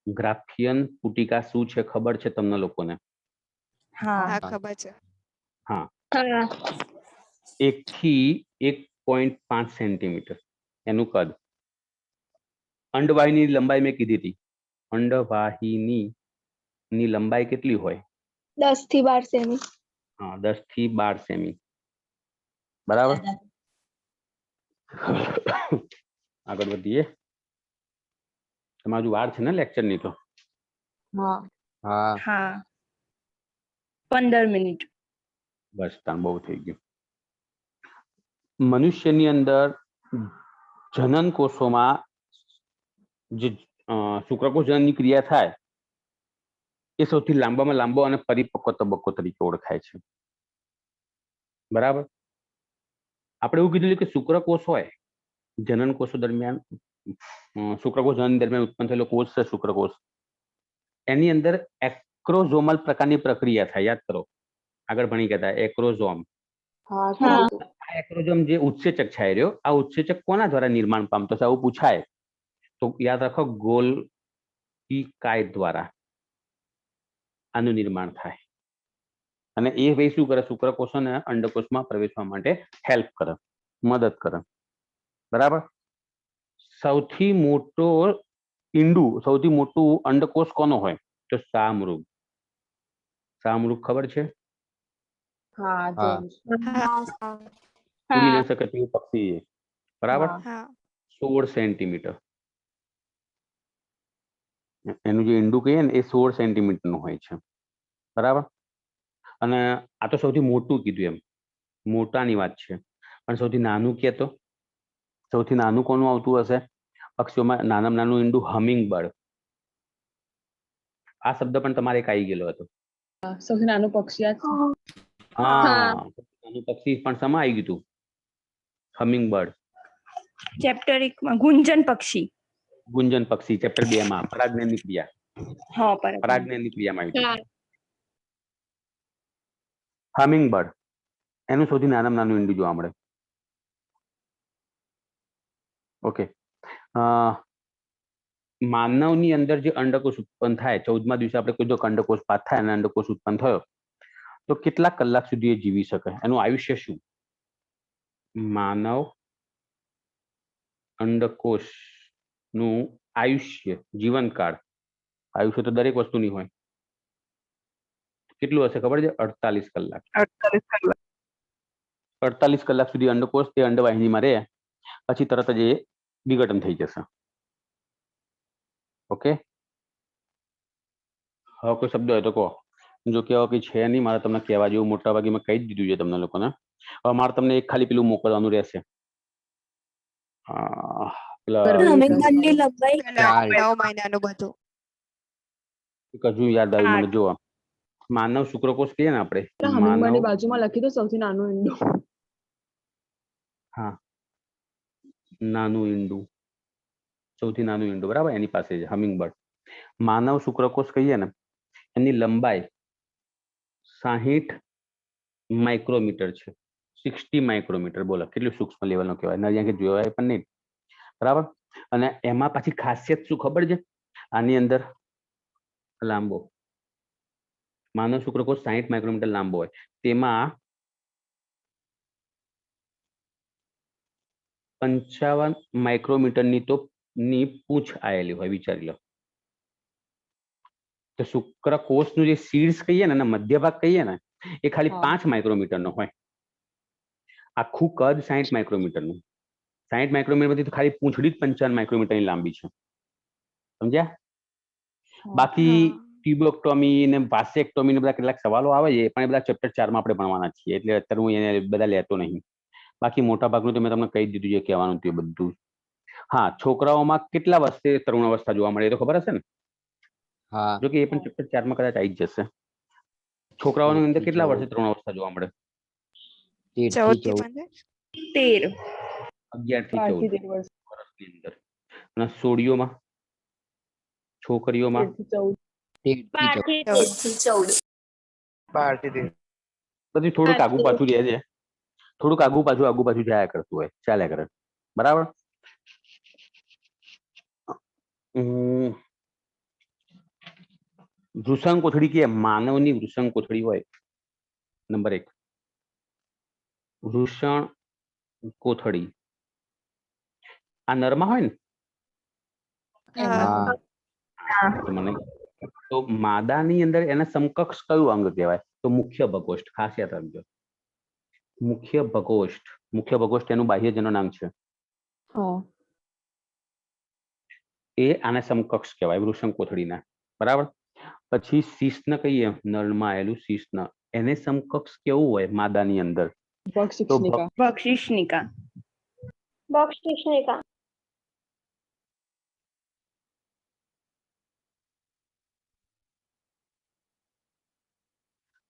ગ્રાફિયન પુટિકા શું છે ખબર છે તમને લોકોને? હા ખબર છે. હા, 1 થી 1.5 સેન્ટીમીટર એનું કદ. અંડવાહિની લંબાઈ મેં કીધી હતી. અંડવાહિની ની લંબાઈ કેટલી હોય? 10 થી 12 સેમી. હા, 10 થી 12 સેમી, બરાબર. આગળ વધીએ. તમારું વાર છે ને લેક્ચર ની તો? હા 15 મિનિટ. બસ તાન બહુ થઈ ગયું. મનુષ્યની અંદર જનન કોષોમાં જે શુક્રકોષ જનનની ક્રિયા થાય એ સૌથી લાંબામાં લાંબો અને પરિપક્વ તબક્કો તરીકે ઓળખાય છે, બરાબર. આપણે એવું કીધું કે શુક્રકોષ હોય, જનન કોષો દરમિયાન શુક્રકોષ જનન દરમિયાન ઉત્પન્ન થયેલો કોષ છે શુક્રકોષ. એની અંદર એક્રોઝોમલ પ્રકારની પ્રક્રિયા થાય. યાદ કરો, આગળ ભણી ગયા હતા એક્રોઝોમ. આ એક્રોઝોમ જે ઉત્સેચક છે રહ્યો, આ ઉત્સેચક કોના દ્વારા નિર્માણ પામતો છે આવું પૂછાય તો યાદ રાખો, ગોલ્ગી કાય દ્વારા આનું નિર્માણ થાય. અને એ ભાઈ શું કરે, શુક્રકોષોને અંડકોષમાં પ્રવેશવા માટે હેલ્પ કરે, મદદ કરે, બરાબર. સૌથી મોટો ઈંડું, સૌથી મોટું અંડકોષ કોનો હોય તો શાહમૃગ. શાહમૃગ ખબર છે? ઉડી ન શકે તેવું પક્ષી છે, બરાબર. 16 સેન્ટીમીટર એનું જે ઈંડું કહીએ ને એ 16 સેન્ટીમીટર નું હોય છે, બરાબર. અને આ તો સૌથી મોટું કીધું, એમ મોટાની વાત છે. પણ સૌથી નાનું કે તો સૌથી નાનું કોનું આવતું હશે પક્ષીઓમાં? નાનામાં નાનું ઈંડું હમિંગ બર્ડ. આ શબ્દ પણ તમારે એક આવી ગયેલો હતો. સૌથી નાનું પક્ષી હા, નાનું પક્ષી પણ શેમાં આવી ગયું હતું? Humming bird. ચેપ્ટર 1 માં ગુંજન પક્ષી. ગુંજન પક્ષી ચેપ્ટર 2 માં પરાગનયનની ક્રિયા. હા, પરાગનયનની ક્રિયામાં આવ્યું. હમિંગ બર્ડ એનું સૌથી નાનામાં નાનું ઈંડું જોવા મળે. ઓકે, માનવની અંદર જે અંડકોષ ઉત્પન્ન થાય 14મા દિવસે આપણે કોઈ જો અંડકોષ પાસ થાય અને અંડકોષ ઉત્પન્ન થયો તો કેટલા કલાક સુધી એ જીવી શકે? એનું આયુષ્ય શું? માનવ અંડકોષ નું આયુષ્ય, જીવનકાળ. આયુષ્ય તો દરેક વસ્તુની હોય. કેટલું હશે ખબર છે? 48 કલાક. 48 કલાક સુધી અંડકોષ તે અંડવાહિનીમાં રહે, પછી તરત જ એ વિઘટન થઈ જશે. ઓકે, હવે કોઈ શબ્દ હોય તો કહો. જો કહેવા કંઈ છે નહીં, મારે તમને કહેવા જેવું મોટા ભાગે મેં કહી જ દીધું છે તમને લોકોને. હવે મારે તમને એક ખાલી પેલું મોકલવાનું રહેશે. પેલા હમિંગબર્ડની લંબાઈ પેલા 9 મહિનાનું બધું. હજુ યાદ આવ્યું મને. જો માનવ શુક્રકોષ કહીએ ને આપણે, હમિંગબર્ડની બાજુમાં લખી દો સૌથી નાનું ઈંડું. હા, નાનું ઈંડું, સૌથી નાનું ઈંડું, બરાબર, એની પાસે છે હમિંગબર્ડ. માનવ શુક્રકોષ કહીએ ને, એની લંબાઈ 60 માઇક્રોમીટર છે. 60 માઇક્રોમીટર. બોલો કેટલું સૂક્ષ્મ લેવલનો કહેવાય, નરી આંખે જોવાય પણ નહીં, બરાબર. અને એમાં પાછી ખાસિયત શું ખબર છે? આની અંદર લાંબો, માનવ શુક્રકોષ 60 માઇક્રોમીટર લાંબો હોય, તેમાં 55 માઇક્રોમીટરની તો ની પૂંછ આવેલી હોય. વિચારી લો. તો શુક્રકોષનું જે સીડ્સ કહીએ ને, મધ્ય ભાગ કહીએ ને, એ ખાલી 5 માઇક્રોમીટરનો હોય. આખું કદ 60 માઇક્રોમીટરનું. 60 માઇક્રોમીટરમાંથી તો ખાલી પૂંછડી જ 55 માઇક્રોમીટરની લાંબી છે. સમજ્યા? બાકી ટ્યુબોક્ટોમી ને વાસેક્ટોમી ને બધા કેટલાક સવાલો આવે છે, પણ એ બધા ચેપ્ટર 4 માં આપણે ભણવાના છીએ, એટલે અત્યારે હું એને બધા લેતો નહીં. બાકી મોટા ભાગનું તો મેં તમને કહી દીધું છે કહેવાનું તે બધું. હા, છોકરાઓમાં કેટલા વર્ષે તરુણ અવસ્થા જોવા મળે એ તો ખબર હશે ને? હા, જો કે એ પણ ચેપ્ટર 4 માં કદાચ આવી જ જશે. છોકરાઓની અંદર કેટલા વર્ષે તરુણ અવસ્થા જોવા મળે? 14 થી 15. 13. 11 થી 14 13 વર્ષ. વર્ષની અંદર. અને સોડીઓમાં, છોકરીઓમાં 13 થી 14. 12 થી 13. બધી થોડુંક આગુ પાછું રહે છે, થોડુંક આગુ પાછું જાયા કરતું હોય, ચાલ્યા કરે, બરાબર. વૃષણ કોથળી કે માનવની વૃષણ કોથળી હોય. નંબર 1 વૃષણ કોથળી આ નરમાં હોય ને? હા. તો મને તો માદાની અંદર એના સમકક્ષ કયું અંગ કહેવાય? તો મુખ્ય ભગોષ્ઠ. ખાસ યાદ રાખજો, મુખ્ય ભગોષ્ઠ. મુખ્ય ભગોષ્ઠ એનું બાહ્યજનનાંગ છે. એ આને સમકક્ષ કહેવાય વૃષણ કોથળીના, બરાબર. પછી શિશ્ન કહીએ, નળમાં આવેલું શિશ્ન, એને સમકક્ષ કેવું હોય માદાની અંદર? બક્ષિષ્ણિકા. બક્ષિષ્ણિકા. બક્ષિષ્ણિકા.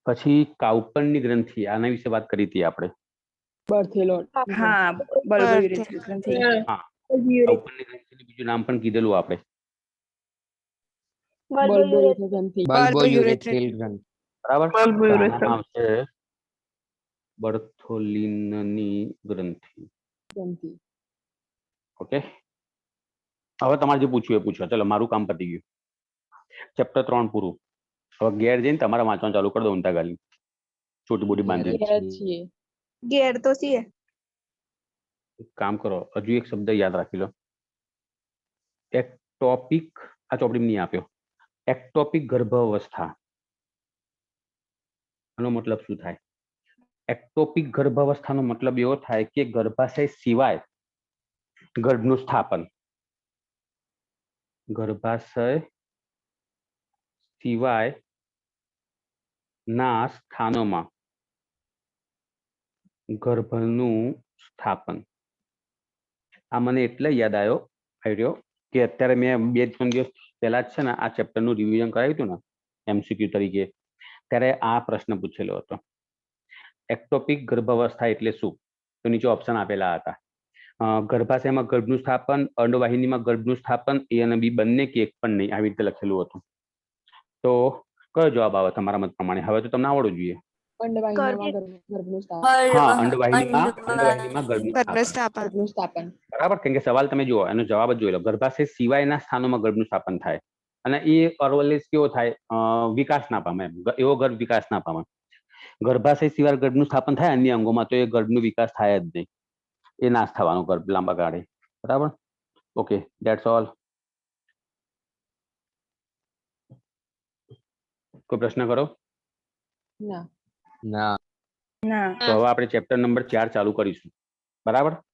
પછી કાઉપનની ગ્રંથિ, આના વિશે વાત કરી હતી આપણે. બર્થેલો. હા, બલ્બોયુરેથ્રલ ગ્રંથિ. હા, કાઉપનની ગ્રંથિનું બીજું નામ પણ કીધેલું આપણે. બલ્બોયુરેથ્રલ ગ્રંથિ. બલ્બોયુરેથ્રલ ગ્રંથિ. બરાબર. બલ્બોયુરેથ્રલ. આનામાં આવશે બર્થોલિનની ગ્રંથિ. ઓકે, હવે તમારે જે પૂછ્યું એ પૂછો. ચલો, મારું કામ પતી ગયું. ચેપ્ટર 3 પૂરું. હવે ઘેર જઈને તમારા વાંચવાનું ચાલુ કરી દો. ઊંધા ગાલી છોટી બોટી બાંધી. છીએ. ઘેર તો છીએ. એક કામ કરો, હજુ એક શબ્દ યાદ રાખી લો. એક્ટોપિક. આ ચોપડી નહીં આપ્યો. એક્ટોપિક ગર્ભાવસ્થા. આનો મતલબ શું થાય? એક્ટોપિક ગર્ભાવસ્થાનો મતલબ એવો થાય કે ગર્ભાશય સિવાય ગર્ભનું સ્થાપન. ગર્ભાશય સિવાય ના સ્થાનોમાં ગર્ભનું સ્થાપન. આ મને એટલે યાદ આવ્યો કે અત્યારે મેં 2-3 દિવસ પહેલા જ છે ને આ ચેપ્ટરનું રિવિઝન કરાવ્યું હતું ને MCQ તરીકે, ત્યારે આ પ્રશ્ન પૂછેલો હતો. એક્ટોપિક ગર્ભાવસ્થા એટલે શું? તો નીચે ઓપ્શન આપેલા હતા. ગર્ભાશયમાં ગર્ભનું સ્થાપન, અંડવાહિનીમાં ગર્ભનું સ્થાપન, એ અને બી બંને કે એક પણ નહીં, આવી રીતે લખેલું હતું. તો કયો જવાબ આવે તમારા મત પ્રમાણે? હવે તો તમને આવડવું જોઈએ. અંડવાહિનીમાં ગર્ભનું સ્થાપન. હા, અંડવાહિનીમાં ગર્ભનું ગર્ભનું સ્થાપન. સ્થાપન. ગર્ભનું સ્થાપન. બરાબર, કેમ કે સવાલ તમે જુઓ, એનો જવાબ જ જોઈ લો. ગર્ભાશય સિવાયના સ્થાનોમાં ગર્ભનું સ્થાપન થાય અને એ અરવલ્લીસ કેવો થાય, વિકાસ ના પામે, એવો ગર્ભ વિકાસ ના પામે. ગર્ભાશય સિવાય ગર્ભનું સ્થાપન થાય અન્ય અંગોમાં તો એ ગર્ભનું વિકાસ થાય જ નહીં, એ નાશ થવાનો ગર્ભ લાંબા ગાળે. બરાબર, ઓકે, ધેટ્સ ઓલ. કોઈ પ્રશ્ન કરો? ના. ના. ના. તો હવે આપણે ચેપ્ટર નંબર 4 ચાલુ કરીશું. બરાબર.